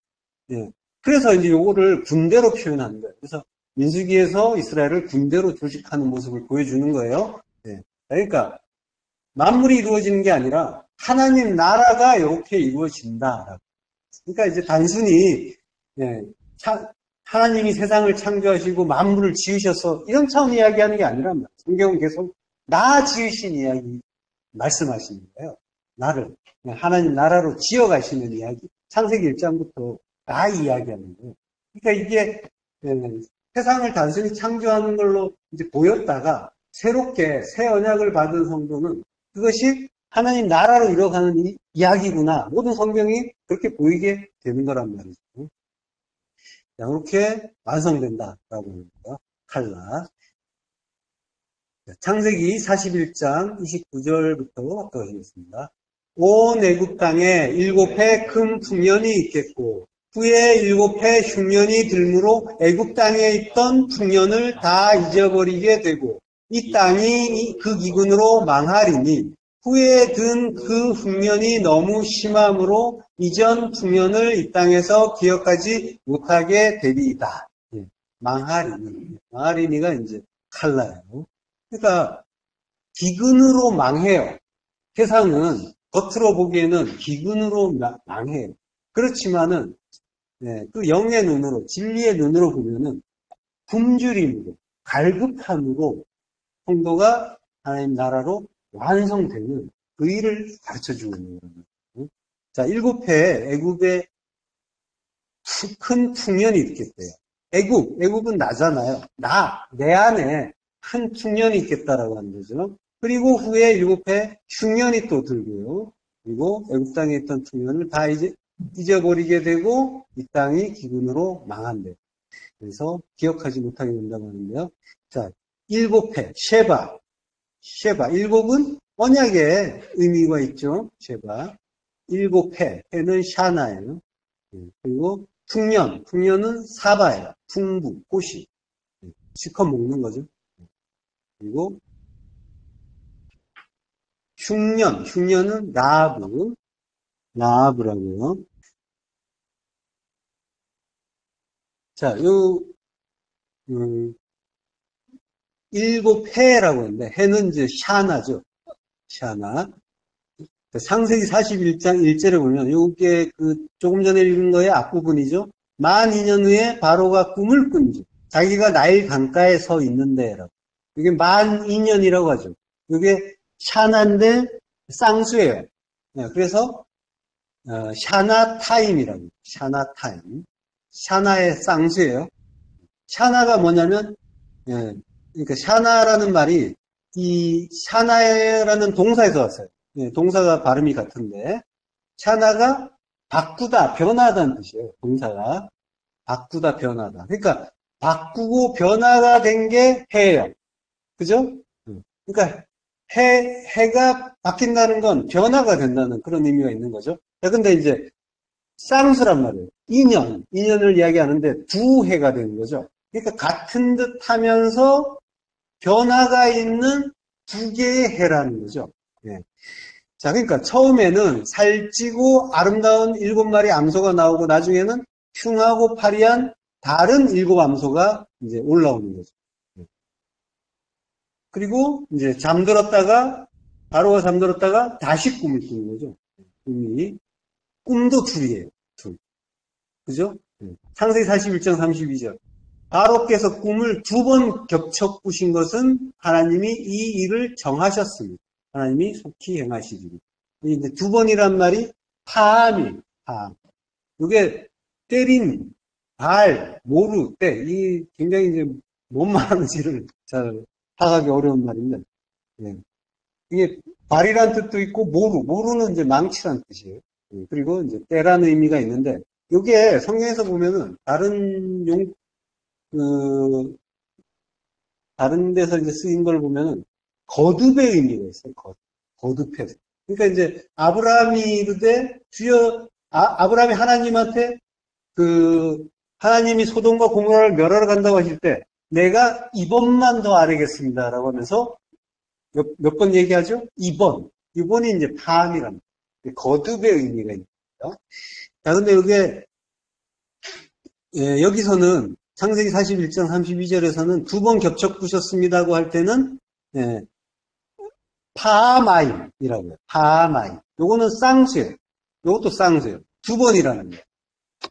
그래서 이제 요거를 군대로 표현하는 거예요. 그래서 민수기에서 이스라엘을 군대로 조직하는 모습을 보여주는 거예요. 그러니까 만물이 이루어지는 게 아니라 하나님 나라가 이렇게 이루어진다. 그러니까 이제 단순히 하나님이 세상을 창조하시고 만물을 지으셔서 이런 차원 이야기하는 게 아니란 말이에요. 성경은 계속 나 지으신 이야기 말씀하시는 거예요. 나를 하나님 나라로 지어가시는 이야기. 창세기 1장부터 나 이야기하는 거예요. 그러니까 이게 세상을 단순히 창조하는 걸로 이제 보였다가 새롭게 새 언약을 받은 성도는 그것이 하나님 나라로 이뤄가는 이야기구나. 모든 성경이 그렇게 보이게 되는 거란 말이죠. 이렇게 완성된다라고 하는 거예요. 칼라. 창세기 41장 29절부터 보겠습니다. 온 애굽 땅에 7해 큰 풍년이 있겠고 후에 7해 흉년이 들므로 애굽 땅에 있던 풍년을 다 잊어버리게 되고 이 땅이 그 기근으로 망하리니 후에 든 그 흉년이 너무 심함으로 이전 풍년을 이 땅에서 기억하지 못하게 되리이다. 예, 망하리니. 망하리니가 이제 칼라예요. 그러니까 기근으로 망해요. 세상은 겉으로 보기에는 기근으로 망해요. 그렇지만은 그 영의 눈으로, 진리의 눈으로 보면은 굶주림으로, 갈급함으로 성도가 하나님 나라로 완성되는 그 일을 가르쳐주고 있는 거예요. 자, 7회 애굽에 큰 풍년이 있겠대요. 애굽은 나잖아요. 내 안에 큰 풍년이 있겠다라고 하는 거죠. 그리고 후에 7회 흉년이 또 들고요. 그리고 애굽 땅에 있던 풍년을 다 잊어버리게 되고 이 땅이 기근으로 망한대. 그래서 기억하지 못하게 된다고 하는데요. 자, 7회 쉐바. 7은 언약의 의미가 있죠. 쉐바. 7회, 회는 샤나예요. 그리고 풍년은 사바예요. 풍부, 꽃이. 실컷 먹는 거죠. 그리고 흉년은 라하브라고요. 자, 7회라고 했는데, 해는 이제 샤나죠. 샤나. 창세기 41장 1절에 보면, 이게 조금 전에 읽은 거의 앞부분이죠. 만 2년 후에 바로가 꿈을 꾼지, 자기가 나일 강가에 서 있는데라고. 이게 만 2년이라고 하죠. 이게 샤나인데 쌍수예요. 그래서 샤나 타임이라고. 샤나 타임. 샤나의 쌍수예요. 샤나가 뭐냐면, 그러니까 샤나라는 말이 이 샤나라는 동사에서 왔어요. 동사가 발음이 같은데 샤나가 바꾸다, 변하다는 뜻이에요. 동사가 바꾸다, 변하다. 그러니까 바꾸고 변화가 된 게 해예요. 그죠? 그러니까 해가 바뀐다는 건 변화가 된다는 그런 의미가 있는 거죠. 근데 이제 쌍수란 말이에요. 2년을 이야기하는데 두 해가 되는 거죠. 그러니까 같은 듯 하면서 변화가 있는 두 개의 해라는 거죠. 자, 그러니까 처음에는 살찌고 아름다운 7마리 암소가 나오고 나중에는 흉하고 파리한 다른 7 암소가 이제 올라오는 거죠. 그리고 이제 바로가 잠들었다가 다시 꿈을 꾸는 거죠. 꿈도 둘이에요. 둘. 그죠? 창세기 41장 32절. 바로께서 꿈을 2번 겹쳐 꾸신 것은 하나님이 이 일을 정하셨습니다. 하나님이 속히 행하시리니. 이제 2번이란 말이 파암이. 이게 때린, 모루, 이 굉장히 이제 뭔 말하는지를 잘 파악하기 어려운 말인데, 이게 발이란 뜻도 있고 모루는 이제 망치란 뜻이에요. 그리고 이제 때라는 의미가 있는데, 이게 성경에서 보면은 다른 데서 이제 쓰인 걸 보면은 거듭의 의미가 있어요. 거듭해. 그러니까 이제 아브라함이 이르되 주여, 아브라함이 하나님한테 하나님이 소돔과 고모라를 멸하러 간다고 하실 때 내가 이번만 더 아뢰겠습니다라고 하면서 몇 번 얘기하죠? 2번이 이제 파함이랍니다. 거듭의 의미가 있는 거죠. 자, 근데 여기서는 창세기 41장 32절에서는 2번 겹쳐 꾸셨습니다고 할 때는 파마임이라고요. 파마임. 요거는 쌍수예요. 요것도 쌍수예요. 2번이라는 거예요.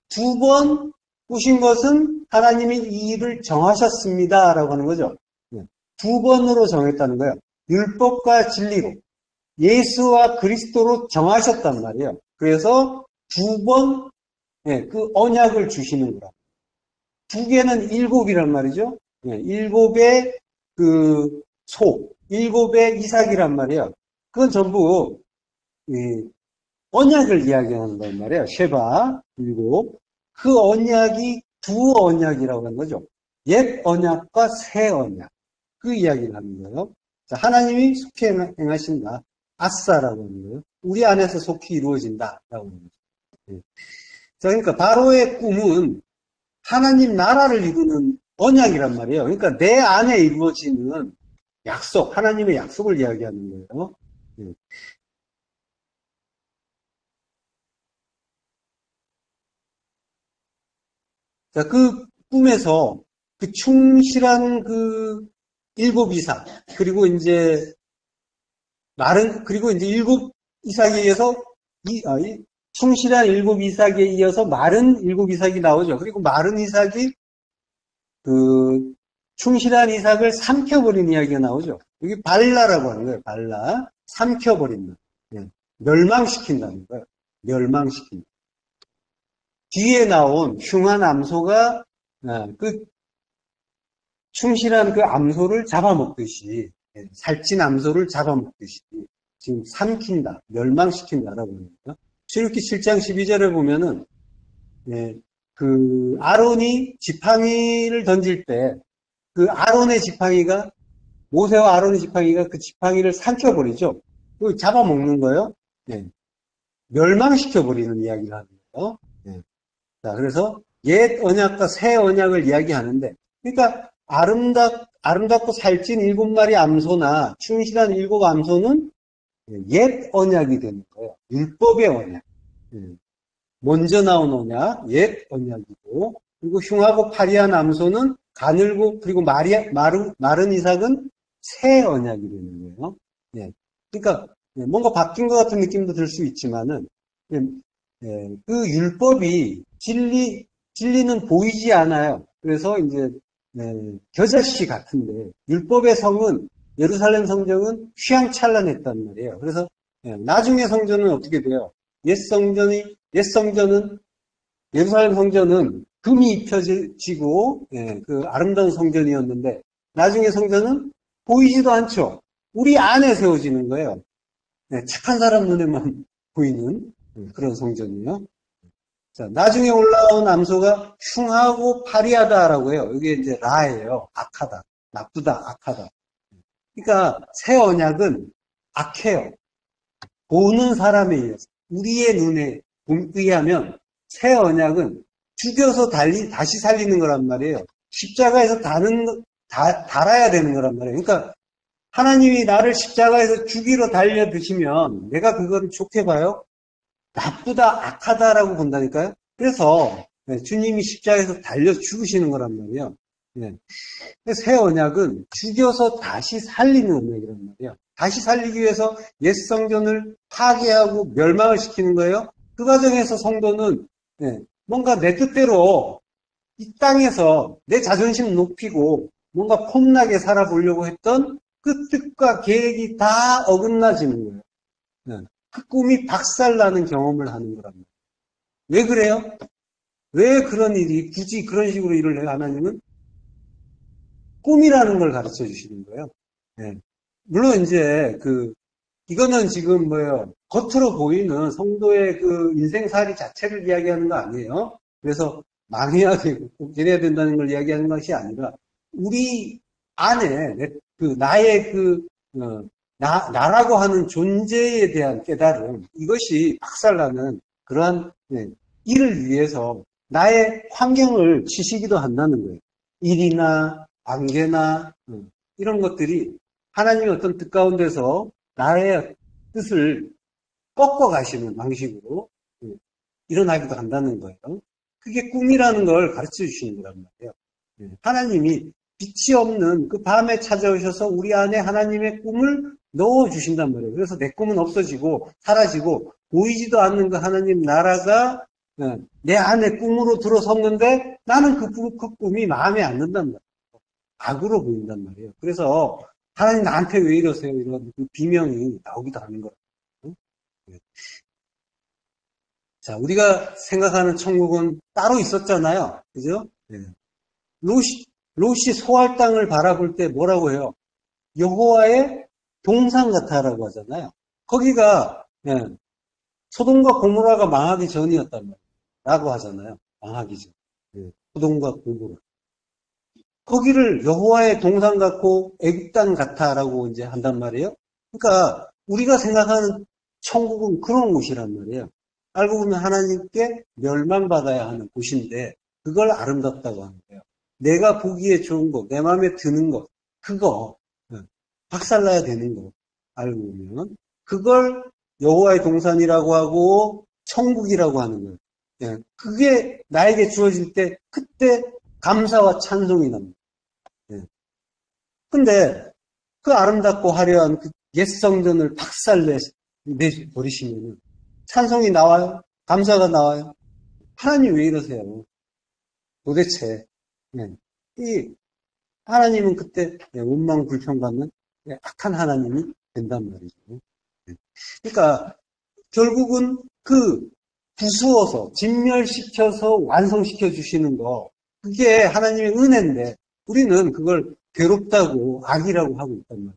2번 꾸신 것은 하나님이 이 일을 정하셨습니다라고 하는 거죠. 2번으로 정했다는 거예요. 율법과 진리로 예수와 그리스도로 정하셨단 말이에요. 그래서 2번 그 언약을 주시는 거라. 2개는 7이란 말이죠. 7의 그 소, 7의 이삭이란 말이에요. 그건 전부 언약을 이야기한단 말이에요. 쉐바 7. 그 언약이 두 언약이라고 하는 거죠. 옛 언약과 새 언약. 그 이야기를 하는 거예요. 자, 하나님이 속히 행하신다. 아싸라고 하는 거예요. 우리 안에서 속히 이루어진다라고 하는 거죠. 자, 그러니까 바로의 꿈은 하나님 나라를 이루는 언약이란 말이에요. 그러니까 내 안에 이루어지는 약속, 하나님의 약속을 이야기하는 거예요. 예. 자, 그 꿈에서 그 충실한 그 일곱 이삭, 그리고 이제 그리고 이제 일곱 이삭에 이어서 충실한 일곱 이삭에 이어서 마른 일곱 이삭이 나오죠. 그리고 마른 이삭이 그 충실한 이삭을 삼켜버린 이야기가 나오죠. 여기 발라라고 하는 거예요. 발라. 삼켜버린다. 예. 멸망시킨다는 거예요. 멸망시킨다. 뒤에 나온 흉한 암소가 그 충실한 그 암소를 잡아먹듯이 살찐 암소를 잡아먹듯이 지금 삼킨다, 멸망시킨다라고 합니다. 출애굽기 7장 12절에 보면은 그 아론이 지팡이를 던질 때 그 아론의 지팡이가 모세와 아론의 지팡이가 그 지팡이를 삼켜버리죠. 그 잡아먹는 거예요. 멸망시켜버리는 이야기를 하는 거예요. 자, 그래서 옛 언약과 새 언약을 이야기하는데, 그러니까 아름답고 살찐 일곱 마리 암소나 충실한 일곱 암소는 옛 언약이 되는 거예요. 율법의 언약. 먼저 나온 언약, 옛 언약이고, 그리고 흉하고 파리한 암소는 가늘고, 그리고 마른 이삭은 새 언약이 되는 거예요. 그러니까 뭔가 바뀐 것 같은 느낌도 들 수 있지만은, 그 율법이 진리는 보이지 않아요. 그래서 이제 겨자씨 같은데 율법의 성은 예루살렘 성전은 휘황찬란했단 말이에요. 그래서 나중에 성전은 어떻게 돼요? 옛 성전은 예루살렘 성전은 금이 입혀지고 그 아름다운 성전이었는데 나중에 성전은 보이지도 않죠. 우리 안에 세워지는 거예요. 착한 사람 눈에만 보이는 그런 성전이에요. 자, 나중에 올라온 암소가 흉하고 파리하다라고 해요. 이게 이제 라예요. 악하다. 나쁘다. 악하다. 그러니까 새 언약은 악해요. 보는 사람에 의해서. 우리의 눈에 의하면 새 언약은 죽여서 다시 살리는 거란 말이에요. 십자가에서 달아야 되는 거란 말이에요. 그러니까 하나님이 나를 십자가에서 죽이러 달려드시면 내가 그거를 좋게 봐요? 나쁘다, 악하다라고 본다니까요. 그래서 주님이 십자가에서 달려 죽으시는 거란 말이에요. 새 언약은 죽여서 다시 살리는 언약이란 말이에요. 다시 살리기 위해서 옛 성전을 파괴하고 멸망을 시키는 거예요. 그 과정에서 성도는 뭔가 내 뜻대로 이 땅에서 내 자존심 높이고 뭔가 폼나게 살아보려고 했던 그 뜻과 계획이 다 어긋나지는 거예요. 그 꿈이 박살나는 경험을 하는 거랍니다. 왜 그래요? 왜 그런 일이 굳이 그런 식으로 일을 해요? 하나님은 꿈이라는 걸 가르쳐 주시는 거예요. 물론 이제 이거는 지금 뭐예요? 겉으로 보이는 성도의 그 인생살이 자체를 이야기하는 거 아니에요. 그래서 망해야 되고 꼭 이래야 된다는 걸 이야기하는 것이 아니라 우리 안에 나의 나라고 하는 존재에 대한 깨달음, 이것이 박살나는 그러한 일을 위해서 나의 환경을 치시기도 한다는 거예요. 일이나 관계나 이런 것들이 하나님의 어떤 뜻 가운데서 나의 뜻을 꺾어 가시는 방식으로 일어나기도 한다는 거예요. 그게 꿈이라는 걸 가르쳐 주시는 거란 말이에요. 하나님이 빛이 없는 그 밤에 찾아오셔서 우리 안에 하나님의 꿈을 넣어주신단 말이에요. 그래서 내 꿈은 없어지고 사라지고 보이지도 않는 그 하나님 나라가 내 안에 꿈으로 들어섰는데 나는 그 꿈이 마음에 안 든단 말이에요. 악으로 보인단 말이에요. 그래서 하나님 나한테 왜 이러세요? 이런 그 비명이 나오기도 하는 거예요. 자, 우리가 생각하는 천국은 따로 있었잖아요. 그죠? 롯이 소할 땅을 바라볼 때 뭐라고 해요? 여호와의 동산 같아라고 하잖아요. 거기가 소돔과 고모라가 망하기 전이었단 말이에요. 라고 하잖아요. 망하기 전. 소돔과 고모라. 거기를 여호와의 동산 같고 애굽 땅 같아라고 이제 한단 말이에요. 그러니까 우리가 생각하는 천국은 그런 곳이란 말이에요. 알고 보면 하나님께 멸망받아야 하는 곳인데 그걸 아름답다고 하는 거예요. 내가 보기에 좋은 거, 내 마음에 드는 거, 그거 박살나야 되는 거 알고 보면 그걸 여호와의 동산이라고 하고 천국이라고 하는 거예요. 예, 그게 나에게 주어질 때 그때 감사와 찬송이 납니다. 예. 근데 그 아름답고 화려한 그 옛 성전을 박살내버리시면 찬송이 나와요? 감사가 나와요? 하나님 왜 이러세요? 도대체 예. 이 하나님은 그때 원망 불평받는 악한 하나님이 된단 말이죠. 예. 그러니까 결국은 그 부수어서 진멸시켜서 완성시켜 주시는 거 그게 하나님의 은혜인데 우리는 그걸 괴롭다고 악이라고 하고 있단 말이에요.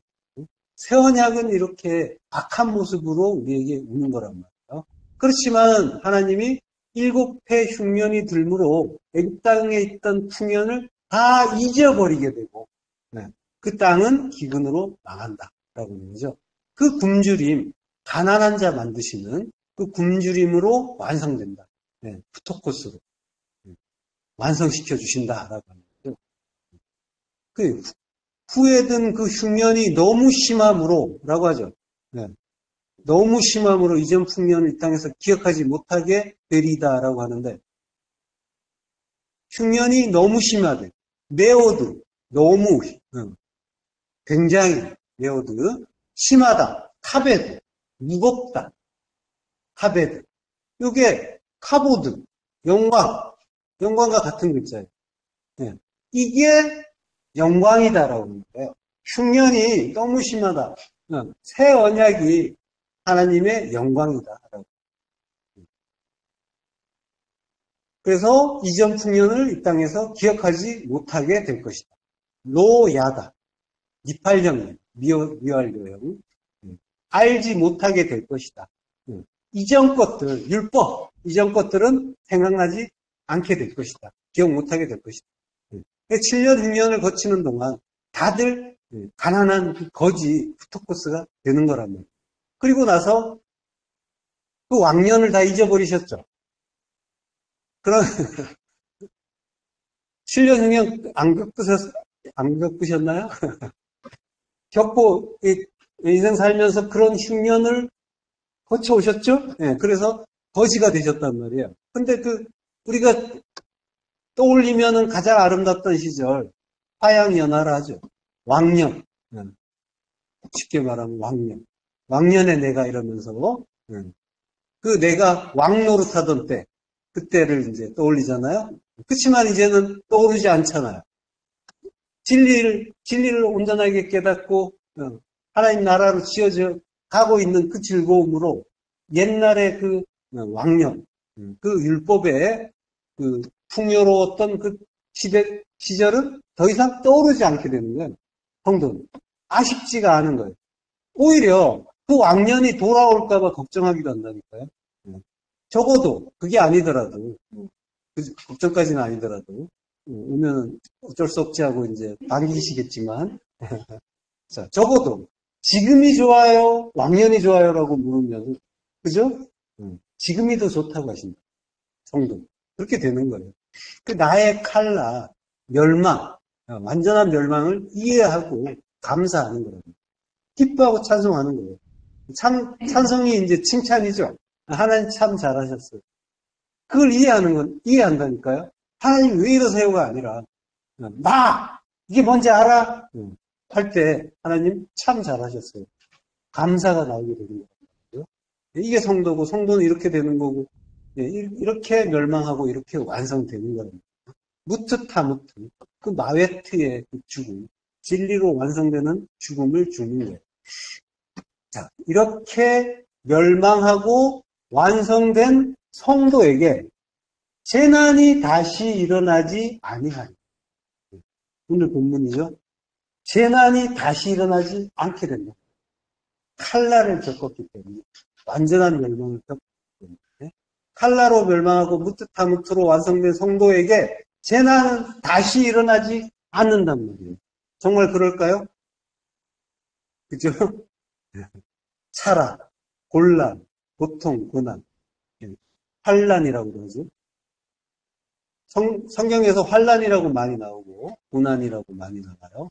새 언약은 이렇게 악한 모습으로 우리에게 오는 거란 말이에요. 그렇지만 하나님이 7해 흉년이 들므로 애굽 땅에 있던 풍년을 다 잊어버리게 되고 그 땅은 기근으로 망한다라고 하는 거죠. 그 굶주림, 가난한 자 만드시는 그 굶주림으로 완성된다. 푸토코스로 완성시켜 주신다라고 하는 거죠. 그 후에든 그 흉년이 너무 심함으로라고 하죠. 너무 심함으로 이전 풍년을 이 땅에서 기억하지 못하게 되리다라고 하는데 흉년이 너무 심하대. 메오드 너무 굉장히 메오드 심하다. 카베드 무겁다. 카베드 이게 카보드 영광과 같은 글자예요. 이게 영광이다라고 하는 거예요. 흉년이 너무 심하다. 새 언약이 하나님의 영광이다라고. 그래서 이전 풍년을 이 땅에서 기억하지 못하게 될 것이다. 로야다. 니팔령령, 미활료형. 알지 못하게 될 것이다. 이전 것들, 율법, 이전 것들은 생각나지 않게 될 것이다. 기억 못하게 될 것이다. 7년, 6년을 거치는 동안 다들 가난한 거지 푸토코스가 되는 거란 말이에요. 그리고 나서 그 왕년을 다 잊어버리셨죠. 그런 7년, 6년 안 겪으셨나요? 겪고 인생 살면서 그런 흉년을 거쳐오셨죠? 그래서 거지가 되셨단 말이에요. 근데 우리가 떠올리면은 가장 아름답던 시절, 화양연화라 하죠. 왕년. 쉽게 말하면 왕년. 왕년에 내가 이러면서, 그 내가 왕 노릇하던 때, 그때를 이제 떠올리잖아요. 그렇지만 이제는 떠오르지 않잖아요. 진리를 온전하게 깨닫고, 하나님 나라로 지어져 가고 있는 그 즐거움으로 옛날에 그 왕년, 그 율법의 그 풍요로웠던 그 시절은 더 이상 떠오르지 않게 되는 거예요. 성도는. 아쉽지가 않은 거예요. 오히려 그 왕년이 돌아올까봐 걱정하기도 한다니까요. 적어도 그게 아니더라도, 걱정까지는 아니더라도, 오면 어쩔 수 없지 하고 이제 반기시겠지만, 자, 적어도 지금이 좋아요? 왕년이 좋아요? 라고 물으면, 그죠? 지금이 더 좋다고 하신다. 성도. 그렇게 되는 거예요. 그 나의 칼라, 멸망, 완전한 멸망을 이해하고 감사하는 거예요. 기뻐하고 찬송하는 거예요. 찬송이 이제 칭찬이죠. 하나님 참 잘하셨어요. 그걸 이해한다니까요. 하나님 왜 이러세요가 아니라, 이게 뭔지 알아? 할 때, 하나님 참 잘하셨어요. 감사가 나오게 되는 거예요. 이게 성도고, 성도는 이렇게 되는 거고, 이렇게 멸망하고, 이렇게 완성되는 거예요. 무트타무트, 그 마웨트의 그 죽음, 진리로 완성되는 죽음을 주는 거예요. 자, 이렇게 멸망하고 완성된 성도에게 재난이 다시 일어나지 아니하니. 오늘 본문이죠. 재난이 다시 일어나지 않게 된다. 칼날을 겪었기 때문에 완전한 멸망을 겪었기 때문에 칼라로 멸망하고 무트타무트로 완성된 성도에게 재난은 다시 일어나지 않는단 말이에요. 정말 그럴까요? 그죠? 차라, 곤란, 고통, 고난. 환란이라고 그러죠. 성경에서 환란이라고 많이 나오고 고난이라고 많이 나와요.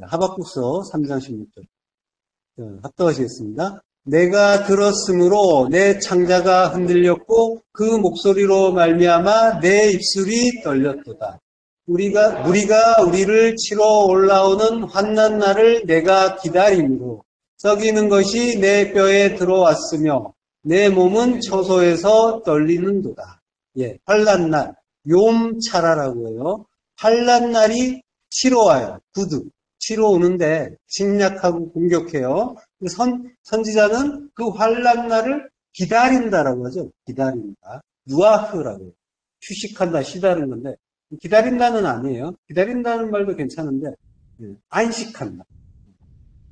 하박국서 3장 16절. 합독하시겠습니다. 내가 들었으므로 내 창자가 흔들렸고 그 목소리로 말미암아 내 입술이 떨렸도다. 무리가 우리를 치러 올라오는 환난 날을 내가 기다림으로 썩이는 것이 내 뼈에 들어왔으며 내 몸은 처소에서 떨리는도다. 예, 환난 날, 욤차라라고 해요. 환난 날이 치러 와요. 구두. 치러 오는데 침략하고 공격해요. 선지자는 그 환난 날을 기다린다라고 하죠. 기다린다. 누아흐라고 해요. 휴식한다, 쉬다는 건데 기다린다는 아니에요. 기다린다는 말도 괜찮은데 안식한다.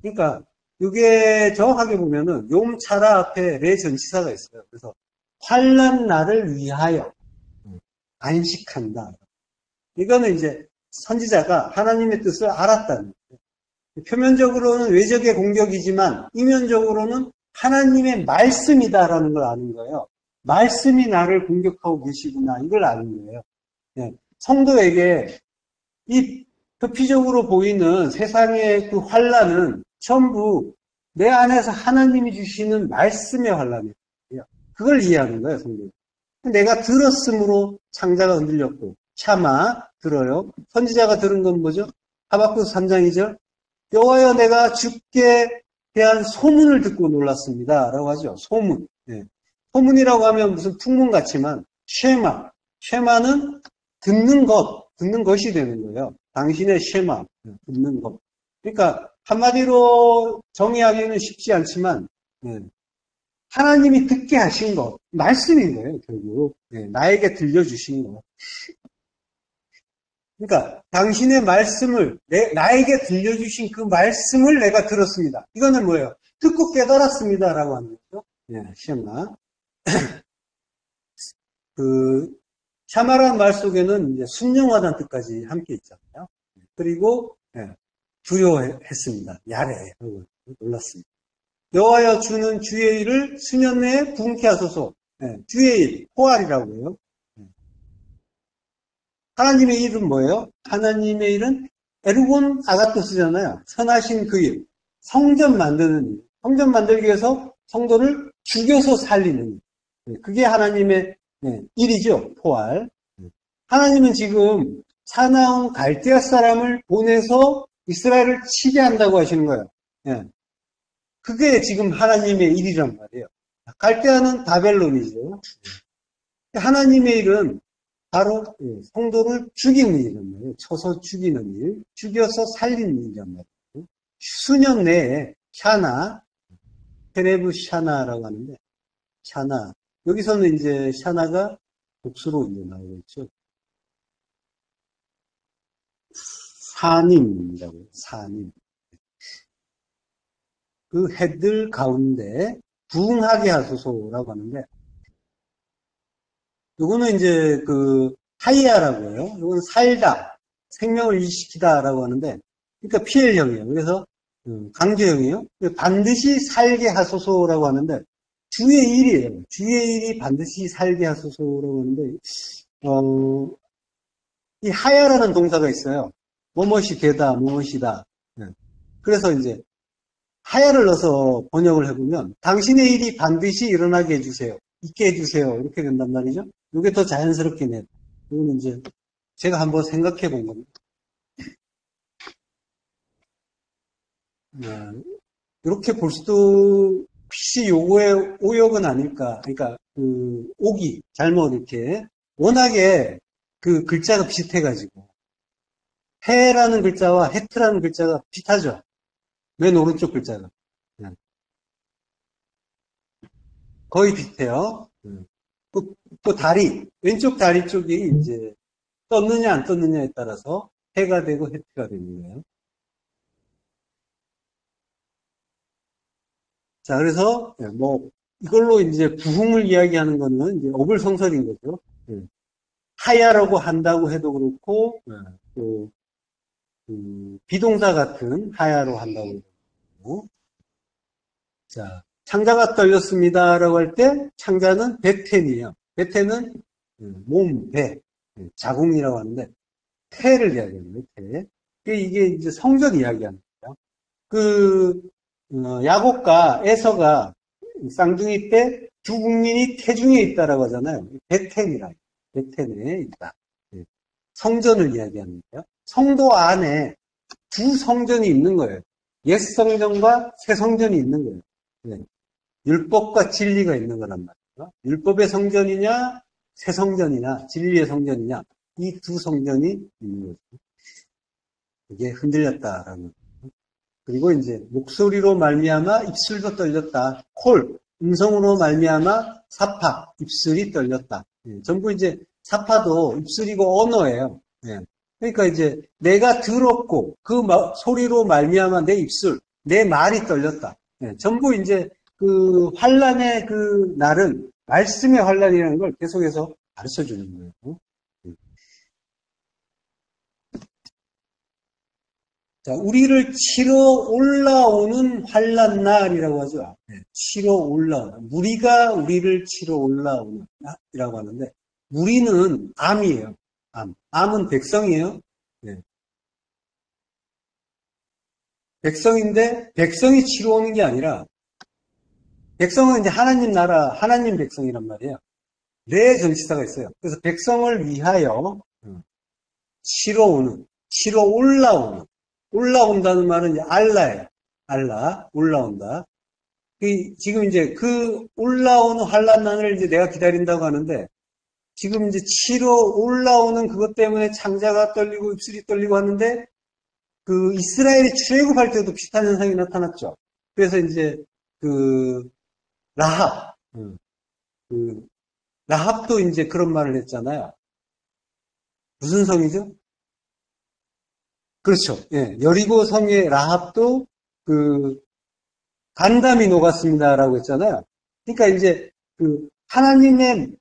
그러니까 이게 정확하게 보면은 욤차라 앞에 레 전치사가 있어요. 그래서 환난 날을 위하여 안식한다. 이거는 이제 선지자가 하나님의 뜻을 알았다는 거예요. 표면적으로는 외적의 공격이지만 이면적으로는 하나님의 말씀이다라는 걸 아는 거예요. 말씀이 나를 공격하고 계시구나 이걸 아는 거예요. 네. 성도에게 이 표피적으로 보이는 세상의 그 환란은 전부 내 안에서 하나님이 주시는 말씀의 환란이에요. 그걸 이해하는 거예요, 성도. 내가 들었으므로 창자가 흔들렸고 차마 들어요. 선지자가 들은 건 뭐죠? 하박국서 3장이죠. 여호와여 내가 주께 대한 소문을 듣고 놀랐습니다. 라고 하죠. 소문. 네. 소문이라고 하면 무슨 풍문 같지만 쉐마는 듣는 것이 되는 거예요. 당신의 쉐마, 듣는 것. 그러니까 한마디로 정의하기는 쉽지 않지만 하나님이 듣게 하신 것, 말씀인 거예요, 결국. 나에게 들려주신 것. 그러니까 당신의 말씀을, 나에게 들려주신 그 말씀을 내가 들었습니다. 이거는 뭐예요? 듣고 깨달았습니다. 라고 하는 거죠. 쉐마. 샤마라는 말 속에는 이제 순종하다는 뜻까지 함께 있잖아요. 그리고, 두려워했습니다. 야래. 놀랐습니다. 여호와여 주는 주의 일을 수년 내에 부흥케 하소서. 주의 일, 포알이라고 해요. 하나님의 일은 뭐예요? 하나님의 일은 에르곤 아가토스잖아요. 선하신 그 일. 성전 만드는 일. 성전 만들기 위해서 성도를 죽여서 살리는 일. 그게 하나님의 일이죠. 포알. 하나님은 지금 사나운 갈대아 사람을 보내서 이스라엘을 치게 한다고 하시는 거예요. 그게 지금 하나님의 일이란 말이에요. 갈대아는 바벨론이죠. 하나님의 일은 바로 성도를 죽이는 일이란 말이에요. 쳐서 죽이는 일, 죽여서 살리는 일이란 말이에요. 수년 내에 샤나, 테레브 샤나라고 하는데 샤나, 여기서는 이제 샤나가 복수로 이제 나오고 있죠. 사님이라고 해요. 사님. 그 해들 가운데 부흥하게 하소서라고 하는데, 요거는 이제 그 하이아라고 해요. 요거는 살다, 생명을 유지시키다라고 하는데, 그러니까 피엘형이에요. 그래서 강제형이에요. 반드시 살게 하소서라고 하는데, 주의 일이에요. 주의 일이 반드시 살게 하소서라고 하는데, 이 하야라는 동사가 있어요. 뭐뭇이 되다, 무엇이다. 그래서 이제 하야를 넣어서 번역을 해보면 당신의 일이 반드시 일어나게 해주세요. 있게 해주세요. 이렇게 된단 말이죠. 이게 더 자연스럽게 내. 이거는 이제 제가 한번 생각해 본 겁니다. 이렇게 볼 수도 혹시 요거의 오역은 아닐까. 그러니까 그 옥이 잘못 이렇게 워낙에 그 글자가 비슷해가지고 해라는 글자와 헤트라는 글자가 비슷하죠. 맨 오른쪽 글자가. 거의 비슷해요. 또 다리, 왼쪽 다리 쪽이 이제 떴느냐 안 떴느냐에 따라서 해가 되고 헤트가 되는 거예요. 자, 그래서 뭐 이걸로 이제 부흥을 이야기하는 거는 이제 어불성설인 거죠. 하야라고 한다고 해도 그렇고 또 비동사 같은 하야로 한다고 해도 그렇고. 자, 창자가 떨렸습니다라고 할 때 창자는 베텐이에요. 베테는 몸, 배, 자궁이라고 하는데 태를 이야기하는 거예요. 태. 이게 이제 성전 이야기하는 거예요. 야곱과 에서가 쌍둥이 때 두 국민이 태중에 있다라고 하잖아요. 베텐이라. 베텐에 있다. 성전을 이야기하는 거예요. 성도 안에 두 성전이 있는 거예요. 옛 성전과 새 성전이 있는 거예요. 네. 율법과 진리가 있는 거란 말이에요. 율법의 성전이냐, 새 성전이냐, 진리의 성전이냐, 이 두 성전이 있는 거죠. 이게 흔들렸다라는 거예요. 그리고 이제 목소리로 말미암아 입술도 떨렸다. 콜, 음성으로 말미암아 사파, 입술이 떨렸다. 전부 이제 사파도 입술이고 언어예요. 그러니까 이제 내가 들었고 그 소리로 말미암아 내 입술, 내 말이 떨렸다. 전부 이제 그 환란의 그 날은 말씀의 환란이라는 걸 계속해서 가르쳐 주는 거예요. 자, 우리를 치러 올라오는 환란 날이라고 하죠. 치러 올라오는. 무리가 우리를 치러 올라오는 날이라고 하는데, 무리는 암이에요. 암. 암은 백성이에요. 네. 백성인데, 백성이 치러 오는 게 아니라, 백성은 이제 하나님 나라, 하나님 백성이란 말이에요. 내 전치사가 있어요. 그래서 백성을 위하여 치러 오는, 치러 올라오는. 올라온다는 말은 이제 알라예요. 알라, 올라온다. 지금 이제 그 올라오는 환란난을 이제 내가 기다린다고 하는데, 지금 이제 치러 올라오는 그것 때문에 창자가 떨리고 입술이 떨리고 하는데, 그 이스라엘이 출애굽할 때도 비슷한 현상이 나타났죠. 그래서 이제 라합, 라합도 이제 그런 말을 했잖아요. 무슨 성이죠? 그렇죠. 예. 여리고 성의 라합도 간담이 녹았습니다라고 했잖아요. 그러니까 이제 하나님의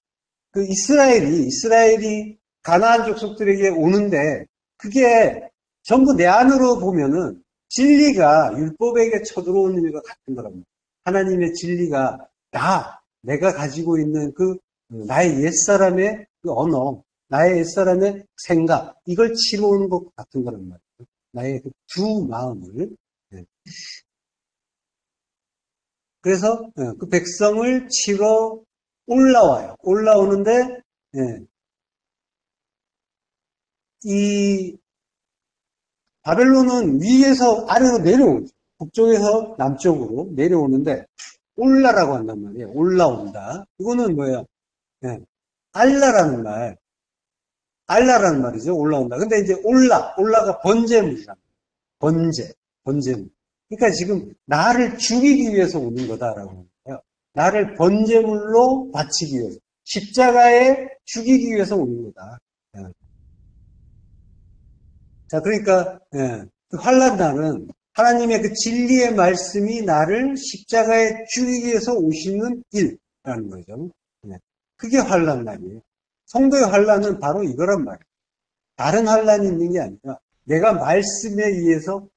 이스라엘이 가나안 족속들에게 오는데 그게 전부 내 안으로 보면은 진리가 율법에게 쳐들어오는 일과 같은 거랍니다. 하나님의 진리가 내가 가지고 있는 나의 옛사람의 언어, 나의 옛사람의 생각, 이걸 치러 오는 것 같은 거란 말이에요. 나의 두 마음을. 그래서 그 백성을 치러 올라와요. 올라오는데 이 바벨론은 위에서 아래로 내려오죠. 북쪽에서 남쪽으로 내려오는데 올라라고 한단 말이에요. 올라온다. 이거는 뭐예요? 알라라는 말이죠. 올라온다. 근데 이제 올라가 번제물이란 말이에요. 번제물. 그러니까 지금 나를 죽이기 위해서 오는 거다라고 하는 거예요. 나를 번제물로 바치기 위해서. 십자가에 죽이기 위해서 오는 거다. 자, 그러니까 그 환란날은 하나님의 그 진리의 말씀이 나를 십자가에 죽이기 위해서 오시는 일이라는 거죠. 그게 환란날이에요. 성도의 환란은 바로 이거란 말이에요. 다른 환란이 있는 게 아니라 내가 말씀에 의해서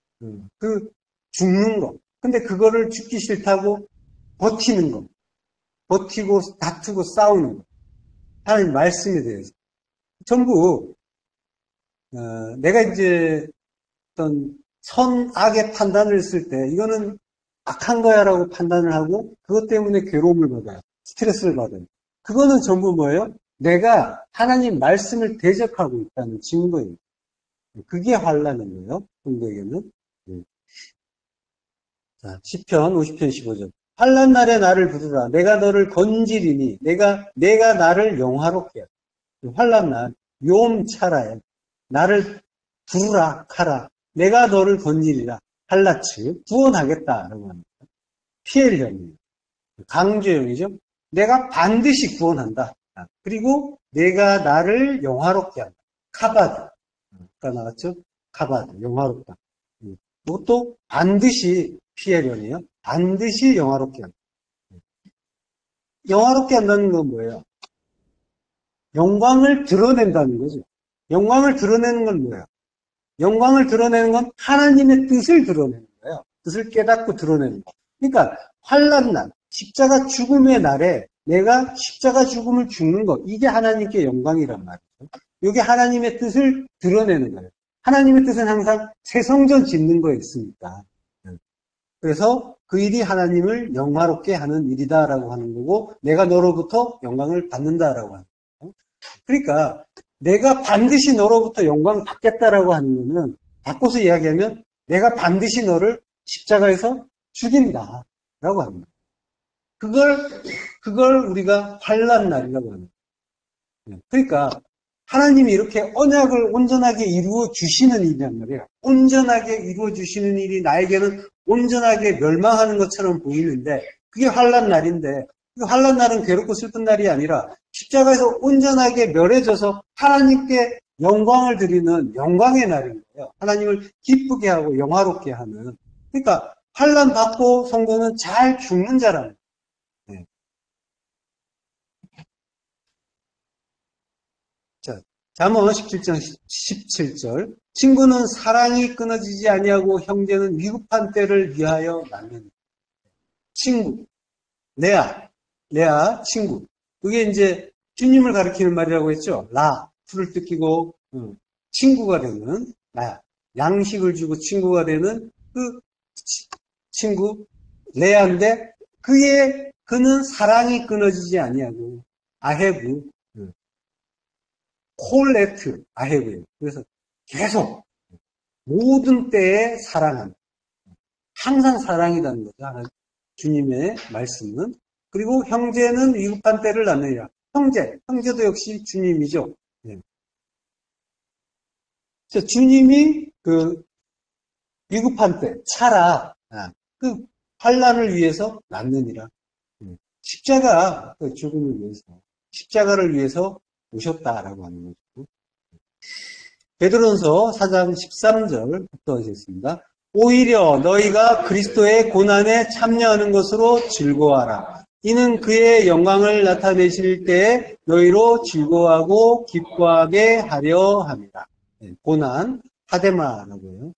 죽는 거. 근데 그거를 죽기 싫다고 버티는 거. 버티고 다투고 싸우는 거. 하나님 말씀에 대해서. 전부 내가 이제 어떤 선악의 판단을 했을 때 이거는 악한 거야라고 판단을 하고 그것 때문에 괴로움을 받아요. 스트레스를 받아요. 그거는 전부 뭐예요? 내가 하나님 말씀을 대적하고 있다는 증거예요. 그게 환란인 거예요. 성도에게는. 자, 시편 50편 15절. 환란 날에 나를 부르라. 내가 너를 건지리니 내가 나를 영화롭게 하라. 환란 날 요음차라에 나를 부르라 하라. 내가 너를 건지리라. 할라츠 구원하겠다라고 합니다. 피엘령이에요. 강조형이죠. 내가 반드시 구원한다. 그리고 내가 나를 영화롭게 한다. 카바드. 아까 나왔죠? 카바드. 영화롭다. 이것도 반드시 피엘령이에요. 반드시 영화롭게 한다. 영화롭게 한다는 건 뭐예요? 영광을 드러낸다는 거죠. 영광을 드러내는 건 뭐예요? 영광을 드러내는 건 하나님의 뜻을 드러내는 거예요. 뜻을 깨닫고 드러내는 거. 그러니까 환란날, 십자가 죽음의 날에 내가 십자가 죽음을 죽는 것, 이게 하나님께 영광이란 말이죠. 이게 하나님의 뜻을 드러내는 거예요. 하나님의 뜻은 항상 새 성전 짓는 거에 있으니까. 그래서 그 일이 하나님을 영화롭게 하는 일이다라고 하는 거고, 내가 너로부터 영광을 받는다라고 하는 거예요. 그러니까 내가 반드시 너로부터 영광을 받겠다라고 하는 거는, 바꿔서 이야기하면 내가 반드시 너를 십자가에서 죽인다라고 합니다. 그걸 우리가 환난 날이라고 합니다. 그러니까 하나님이 이렇게 언약을 온전하게 이루어 주시는 일이란 말이에요. 온전하게 이루어 주시는 일이 나에게는 온전하게 멸망하는 것처럼 보이는데, 그게 환난 날인데, 그 환난 날은 괴롭고 슬픈 날이 아니라 십자가에서 온전하게 멸해져서 하나님께 영광을 드리는 영광의 날인 거예요. 하나님을 기쁘게 하고 영화롭게 하는. 그러니까 환난 받고 성도는 잘 죽는 자라는 거예요. 자, 잠언 17장 17절. 친구는 사랑이 끊어지지 아니하고 형제는 위급한 때를 위하여 낳는. 친구, 레아 친구. 그게 이제 주님을 가리키는 말이라고 했죠. 풀을 뜯기고 친구가 되는, 양식을 주고 친구가 되는 그 친구 레아인데, 그는 사랑이 끊어지지 아니하고 아헤브, 콜레트 아헤브예요. 그래서 계속 모든 때에 사랑한다. 항상 사랑이라는 거죠. 주님의 말씀은. 그리고 형제는 위급한 때를 낳느니라. 형제도 역시 주님이죠. 주님이 그 위급한 때, 그 환난을 위해서 낳느니라. 십자가 그 죽음을 위해서, 십자가를 위해서 오셨다라고 하는 거죠. 베드로전서 4장 13절부터 하겠습니다. 오히려 너희가 그리스도의 고난에 참여하는 것으로 즐거워하라. 이는 그의 영광을 나타내실 때에 너희로 즐거워하고 기뻐하게 하려 합니다. 고난, 하데마라고 해요.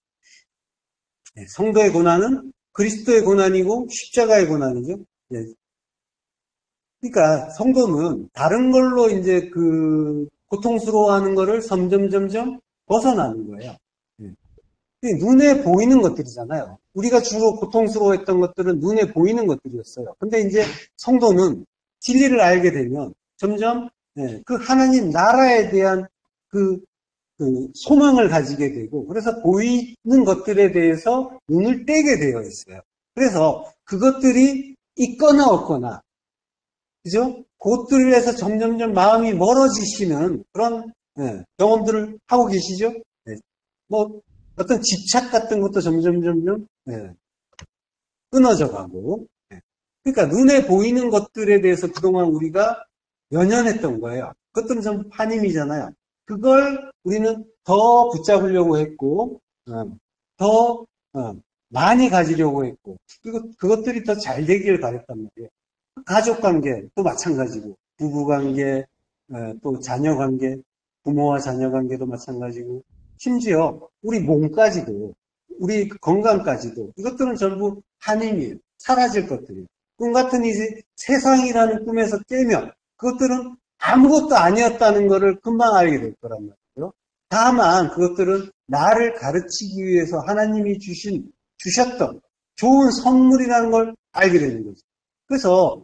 성도의 고난은 그리스도의 고난이고 십자가의 고난이죠. 그러니까 성도는 다른 걸로 이제 그 고통스러워하는 거를 점점 벗어나는 거예요. 눈에 보이는 것들이잖아요. 우리가 주로 고통스러워했던 것들은 눈에 보이는 것들이었어요. 근데 이제 성도는 진리를 알게 되면 점점 그 하나님 나라에 대한 그 소망을 가지게 되고, 그래서 보이는 것들에 대해서 눈을 떼게 되어 있어요. 그래서 그것들이 있거나 없거나, 그죠? 그것들을 해서 점점점 마음이 멀어지시는 그런 경험들을 하고 계시죠? 뭐 어떤 집착 같은 것도 점점 끊어져 가고. 그러니까 눈에 보이는 것들에 대해서 그동안 우리가 연연했던 거예요. 그것들은 전부 판임이잖아요. 그걸 우리는 더 붙잡으려고 했고, 더 많이 가지려고 했고, 그리고 그것들이 더 잘 되길 바랬단 말이에요. 가족관계도 마찬가지고, 부부관계, 또 자녀관계, 부모와 자녀관계도 마찬가지고, 심지어 우리 몸까지도, 우리 건강까지도, 이것들은 전부 한임이에요. 사라질 것들이에요. 꿈 같은 이 세상이라는 꿈에서 깨면 그것들은 아무것도 아니었다는 것을 금방 알게 될 거란 말이에요. 다만 그것들은 나를 가르치기 위해서 하나님이 주셨던 좋은 선물이라는 걸 알게 되는 거죠. 그래서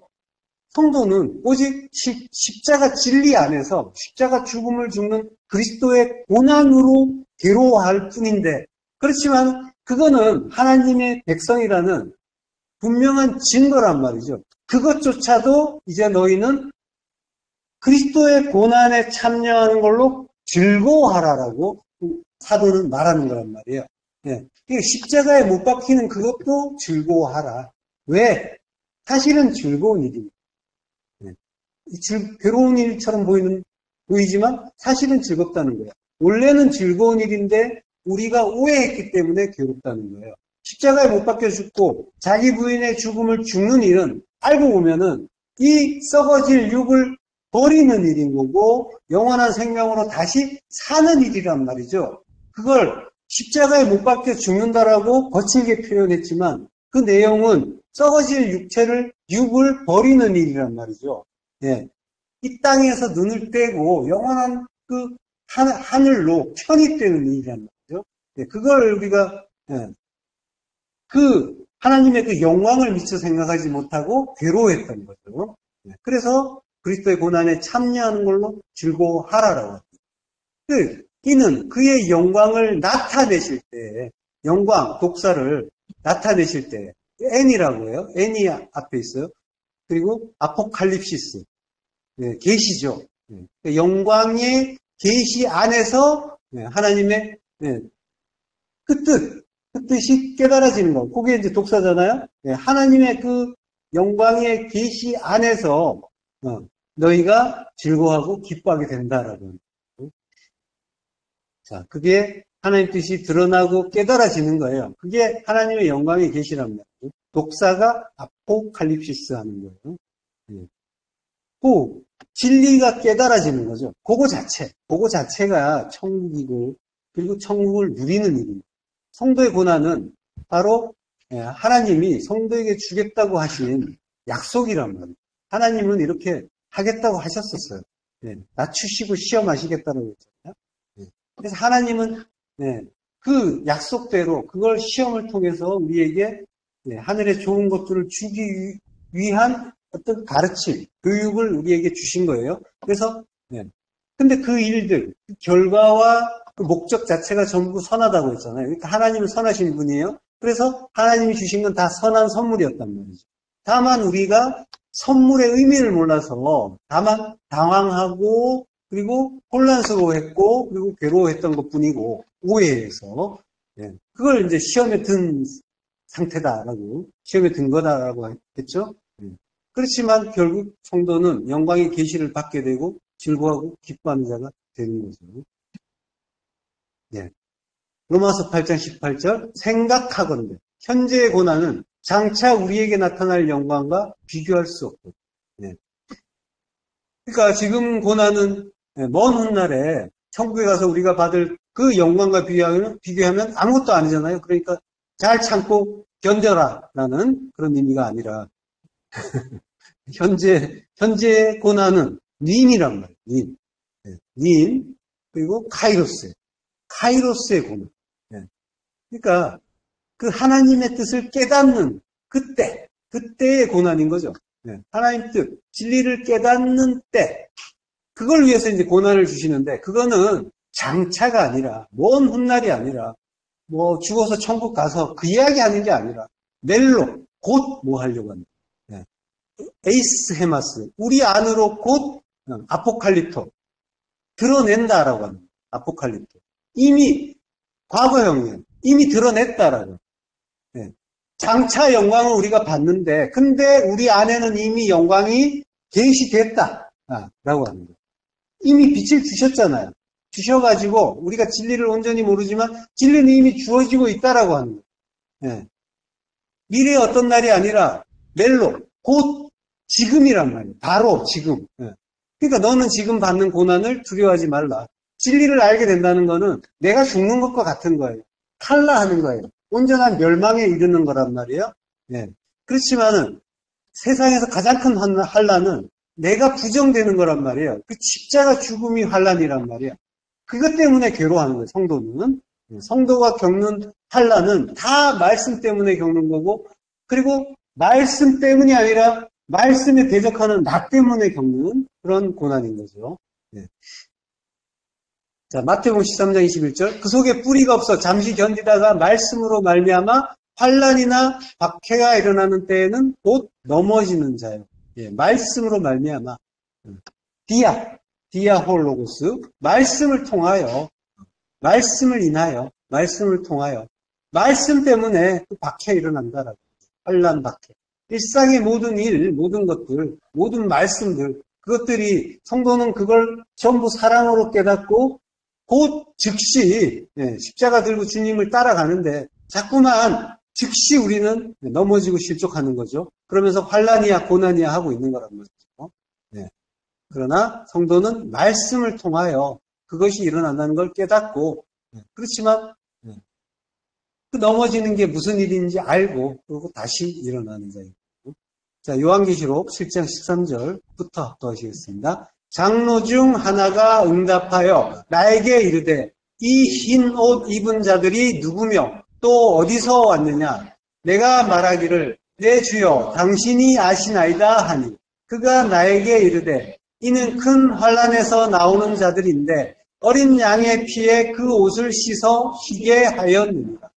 성도는 오직 십자가 진리 안에서 십자가 죽음을 죽는 그리스도의 고난으로 괴로워할 뿐인데, 그렇지만 그거는 하나님의 백성이라는 분명한 증거란 말이죠. 그것조차도 이제 너희는 그리스도의 고난에 참여하는 걸로 즐거워하라라고 사도는 말하는 거란 말이에요. 십자가에 못 박히는 그것도 즐거워하라. 왜? 사실은 즐거운 일입니다. 괴로운 일처럼 보이지만 사실은 즐겁다는 거예요. 원래는 즐거운 일인데 우리가 오해했기 때문에 괴롭다는 거예요. 십자가에 못 박혀 죽고 자기 부인의 죽음을 죽는 일은 알고 보면은 이 썩어질 육을 버리는 일인 거고 영원한 생명으로 다시 사는 일이란 말이죠. 그걸 십자가에 못 박혀 죽는다라고 거칠게 표현했지만 그 내용은 썩어질 육을 버리는 일이란 말이죠. 예, 이 땅에서 눈을 떼고 영원한 그 하늘로 편입되는 일이란 말이죠. 예, 그걸 우리가 예, 그 하나님의 그 영광을 미처 생각하지 못하고 괴로워했던 거죠. 예, 그래서 그리스도의 고난에 참여하는 걸로 즐거워하라라고 합니다. 이는 그의 영광을 나타내실 때, 영광, 독사를 나타내실 때, N이라고 해요. N이 앞에 있어요. 그리고 아포칼립시스, 예, 계시죠. 예, 영광의 계시 안에서 예, 하나님의 예, 그 뜻이 깨달아지는 거. 그게 이제 독사잖아요. 예, 하나님의 그 영광의 계시 안에서 너희가 즐거워하고 기뻐하게 된다라고. 자, 그게 하나님 뜻이 드러나고 깨달아지는 거예요. 그게 하나님의 영광의 계시랍니다. 독사가 아포칼립시스 하는 거예요. 예. 그 진리가 깨달아지는 거죠. 그거 자체가 천국이고, 그리고 천국을 누리는 일입니다. 성도의 고난은 바로 하나님이 성도에게 주겠다고 하신 약속이란 말이에요. 하나님은 이렇게 하겠다고 하셨었어요. 예. 낮추시고 시험하시겠다고 했잖아요. 예. 그래서 하나님은 그 약속대로 그걸 시험을 통해서 우리에게 하늘의 좋은 것들을 주기 위한 어떤 가르침, 교육을 우리에게 주신 거예요. 그래서 근데 그 일들, 그 결과와 그 목적 자체가 전부 선하다고 했잖아요. 그러니까 하나님은 선하신 분이에요. 그래서 하나님이 주신 건 다 선한 선물이었단 말이죠. 다만 우리가 선물의 의미를 몰라서 다만 당황하고 그리고 혼란스러워했고 그리고 괴로워했던 것뿐이고 오해해서 그걸 이제 시험에 든 상태다라고 시험에 든 거다라고 했죠. 그렇지만 결국 성도는 영광의 계시를 받게 되고 즐거워하고 기뻐하는 자가 되는 거죠. 네. 로마서 8장 18절 생각하건대 현재의 고난은 장차 우리에게 나타날 영광과 비교할 수 없고. 네. 그러니까 지금 고난은 먼 훗날에 천국에 가서 우리가 받을 그 영광과 비교하면 아무것도 아니잖아요. 그러니까 잘 참고 견뎌라라는 그런 의미가 아니라 현재의 고난은 님이란 말이에요. 님. 님, 그리고 카이로스의 고난. 그러니까 그 하나님의 뜻을 깨닫는 그때의 고난인 거죠. 하나님 뜻, 진리를 깨닫는 때, 그걸 위해서 이제 고난을 주시는데, 그거는 장차가 아니라, 먼 훗날이 아니라, 뭐 죽어서 천국 가서 그 이야기 하는 게 아니라, 멜로, 곧 뭐 하려고 합니다. 에이스 헤마스, 우리 안으로 곧 아포칼립토, 드러낸다라고 합니다. 아포칼립토. 이미 과거형이에요. 이미 드러냈다라고. 장차 영광을 우리가 받는데, 근데 우리 안에는 이미 영광이 계시됐다라고 합니다. 이미 빛을 주셨잖아요. 주셔가지고 우리가 진리를 온전히 모르지만 진리는 이미 주어지고 있다라고 합니다. 미래의 어떤 날이 아니라 멜로, 곧 지금이란 말이에요. 바로 지금. 그러니까 너는 지금 받는 고난을 두려워하지 말라. 진리를 알게 된다는 거는 내가 죽는 것과 같은 거예요. 탈라하는 거예요. 온전한 멸망에 이르는 거란 말이에요. 그렇지만은 세상에서 가장 큰 환란은 내가 부정되는 거란 말이에요. 그 십자가 죽음이 환란이란 말이에요. 그것 때문에 괴로워하는 거예요. 성도는. 성도가 겪는 환란은 다 말씀 때문에 겪는 거고, 그리고 말씀 때문이 아니라 말씀에 대적하는 나 때문에 겪는 그런 고난인 거죠. 자, 마태복음 13장 21절. 그 속에 뿌리가 없어 잠시 견디다가 말씀으로 말미암아 환란이나 박해가 일어나는 때에는 곧 넘어지는 자요. 말씀으로 말미암아 디아홀로고스, 말씀을 통하여, 말씀을 인하여, 말씀을 통하여, 말씀 때문에 그 박해가 일어난다라고. 환란 박해. 일상의 모든 일, 모든 것들, 모든 말씀들, 그것들이 성도는 그걸 전부 사랑으로 깨닫고 곧 즉시 십자가 들고 주님을 따라가는데 자꾸만 즉시 우리는 넘어지고 실족하는 거죠. 그러면서 환란이야 고난이야 하고 있는 거란 말이죠. 그러나 성도는 말씀을 통하여 그것이 일어난다는 걸 깨닫고 그렇지만 그 넘어지는 게 무슨 일인지 알고 그리고 다시 일어나는 거예요. 자, 요한계시록 7장 13절부터 합독하시겠습니다. 장로 중 하나가 응답하여 나에게 이르되 이 흰 옷 입은 자들이 누구며 또 어디서 왔느냐? 내가 말하기를 내 주여 당신이 아시나이다 하니 그가 나에게 이르되 이는 큰 환난에서 나오는 자들인데 어린 양의 피에 그 옷을 씻어 희게 하였느니라.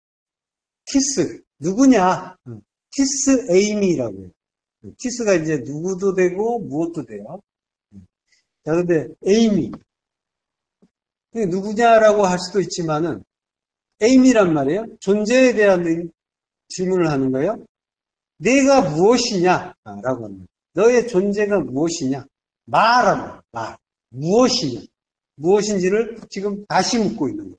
키스 누구냐? 키스 에이미라고 해요. 키스가 이제 누구도 되고 무엇도 돼요. 자, 근데 에이미 누구냐라고 할 수도 있지만은 에이미란 말이에요. 존재에 대한 질문을 하는 거예요. 내가 무엇이냐? 라고 합니다. 너의 존재가 무엇이냐? 말하는 말. 무엇이냐? 무엇인지를 지금 다시 묻고 있는 거예요.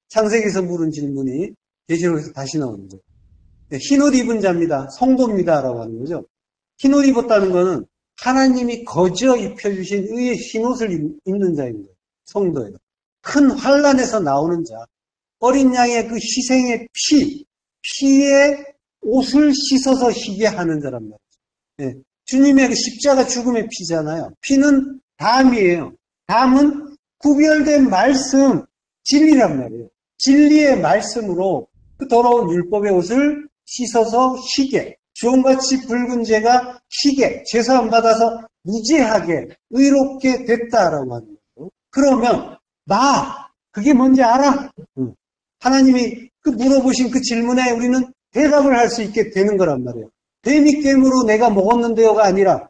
창세기에서 물은 질문이 계시록에서 다시 나오는 거예요. 흰옷 입은 자입니다. 성도입니다. 라고 하는 거죠. 흰옷 입었다는 거는 하나님이 거저 입혀주신 의의 흰옷을 입는 자인 거예요. 성도예요. 큰 환난에서 나오는 자. 어린 양의 그 희생의 피에 옷을 씻어서 희게 하는 자란 말이죠. 예. 주님의 그 십자가 죽음의 피잖아요. 피는 담이에요. 담은 구별된 말씀, 진리란 말이에요. 진리의 말씀으로 그 더러운 율법의 옷을 씻어서 희게, 주홍같이 붉은 죄가 희게, 죄사함 받아서 무죄하게, 의롭게 됐다라고 하는 거죠. 그러면 그게 뭔지 알아? 하나님이 그 물어보신 그 질문에 우리는 대답을 할 수 있게 되는 거란 말이에요. 뱀이깨물로 내가 먹었는데요가 아니라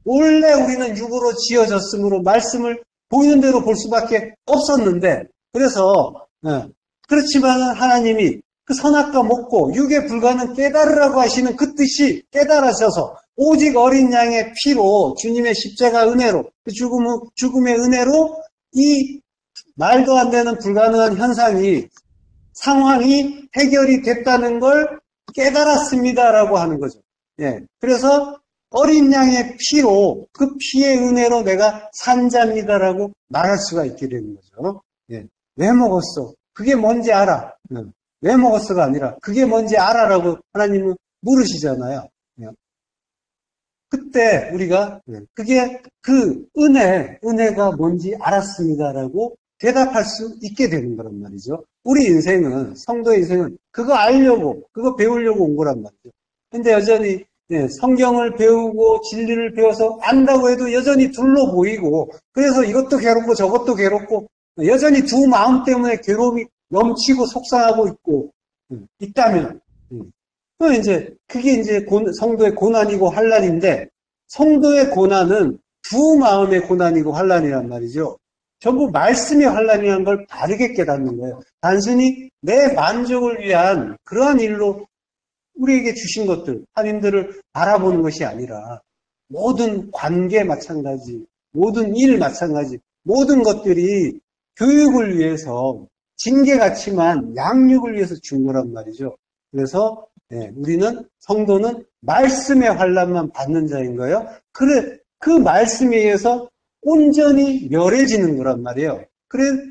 원래 우리는 육으로 지어졌으므로 말씀을 보이는 대로 볼 수밖에 없었는데 그래서 그렇지만 하나님이 그 선악과 먹고 육에 불과는 깨달으라고 하시는 그 뜻이 깨달으셔서 오직 어린 양의 피로 주님의 십자가 은혜로 그 죽음의 은혜로 이 말도 안 되는 불가능한 상황이 해결이 됐다는 걸 깨달았습니다라고 하는 거죠. 예. 그래서 어린 양의 피로 그 피의 은혜로 내가 산 자입니다라고 말할 수가 있게 되는 거죠. 예. 왜 먹었어? 그게 뭔지 알아. 왜 먹었어가 아니라 그게 뭔지 알아라고 하나님은 물으시잖아요. 예. 그때 우리가 그게 그 은혜가 뭔지 알았습니다라고 대답할 수 있게 되는 거란 말이죠. 우리 인생은, 성도의 인생은 그거 알려고, 그거 배우려고 온 거란 말이죠. 근데 여전히 성경을 배우고 진리를 배워서 안다고 해도 여전히 둘로 보이고 그래서 이것도 괴롭고 저것도 괴롭고 여전히 두 마음 때문에 괴로움이 넘치고 속상하고 있다면 그게 이제 성도의 고난이고 환난인데 성도의 고난은 두 마음의 고난이고 환난이란 말이죠. 전부 말씀의 환난이라는 걸 바르게 깨닫는 거예요. 단순히 내 만족을 위한 그러한 일로 우리에게 주신 것들, 하나님들을 바라보는 것이 아니라 모든 관계 마찬가지, 모든 일 마찬가지, 모든 것들이 교육을 위해서 징계 같지만 양육을 위해서 준 거란 말이죠. 그래서 우리는 성도는 말씀의 환난만 받는 자인 거예요. 그래, 그 말씀에 의해서 온전히 멸해지는 거란 말이에요.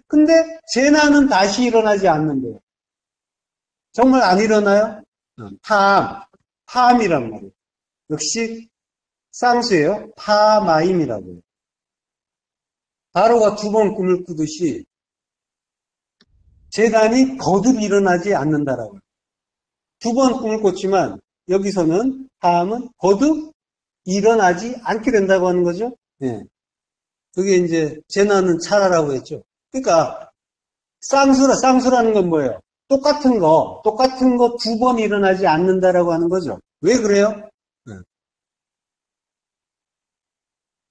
근데 재난은 다시 일어나지 않는데요. 정말 안 일어나요? 파암이란 말이에요. 역시 쌍수예요. 파마임이라고 해요. 바로가 두 번 꿈을 꾸듯이 재난이 거듭 일어나지 않는다라고 해요. 두 번 꿈을 꿨지만 여기서는 파암은 거듭 일어나지 않게 된다고 하는 거죠. 예. 그게 이제 재난은 차라라고 했죠. 그러니까 쌍수라는 건 뭐예요? 똑같은 거 두 번 일어나지 않는다라고 하는 거죠. 왜 그래요?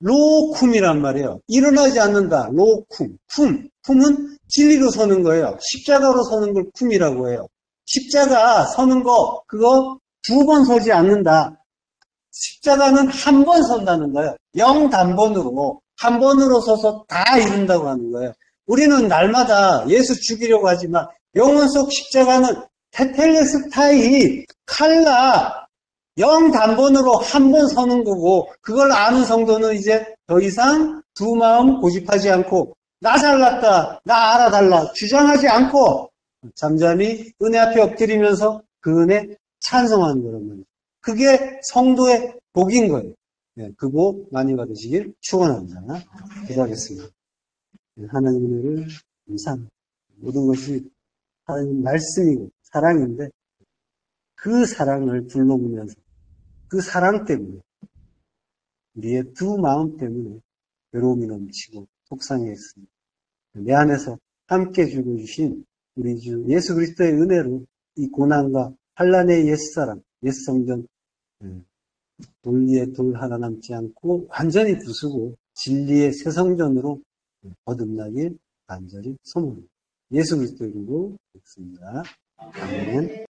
로쿰이란 말이에요. 일어나지 않는다. 로쿰. 쿰은 진리로 서는 거예요. 십자가로 서는 걸 쿰이라고 해요. 십자가 서는 거 그거 두 번 서지 않는다. 십자가는 한 번 선다는 거예요. 0단번으로 한 번으로 서서 다 이룬다고 하는 거예요. 우리는 날마다 예수 죽이려고 하지만 영혼 속 십자가는 테텔레스타이 칼라 0단번으로 한 번 서는 거고 그걸 아는 성도는 이제 더 이상 두 마음 고집하지 않고 나 잘났다, 나 알아달라 주장하지 않고 잠잠히 은혜 앞에 엎드리면서 그 은혜 찬송하는 거란 말이에요. 그게 성도의 복인 거예요. 예, 그 복 많이 받으시길 축원합니다. 기도하겠습니다. 예, 하나님 은혜를 감사합니다. 모든 것이 하나님 말씀이고 사랑인데 그 사랑을 불러보면서 그 사랑 때문에 우리의 두 마음 때문에 외로움이 넘치고 속상해했습니다. 내 안에서 함께 죽어주신 우리 주 예수 그리스도의 은혜로 이 고난과 환난의 옛사람, 옛성전 돌 위에 돌 하나 남지 않고 완전히 부수고 진리의 새 성전으로 거듭나길 간절히 소망합니다. 예수 그리스도 이름으로 믿습니다. 아멘.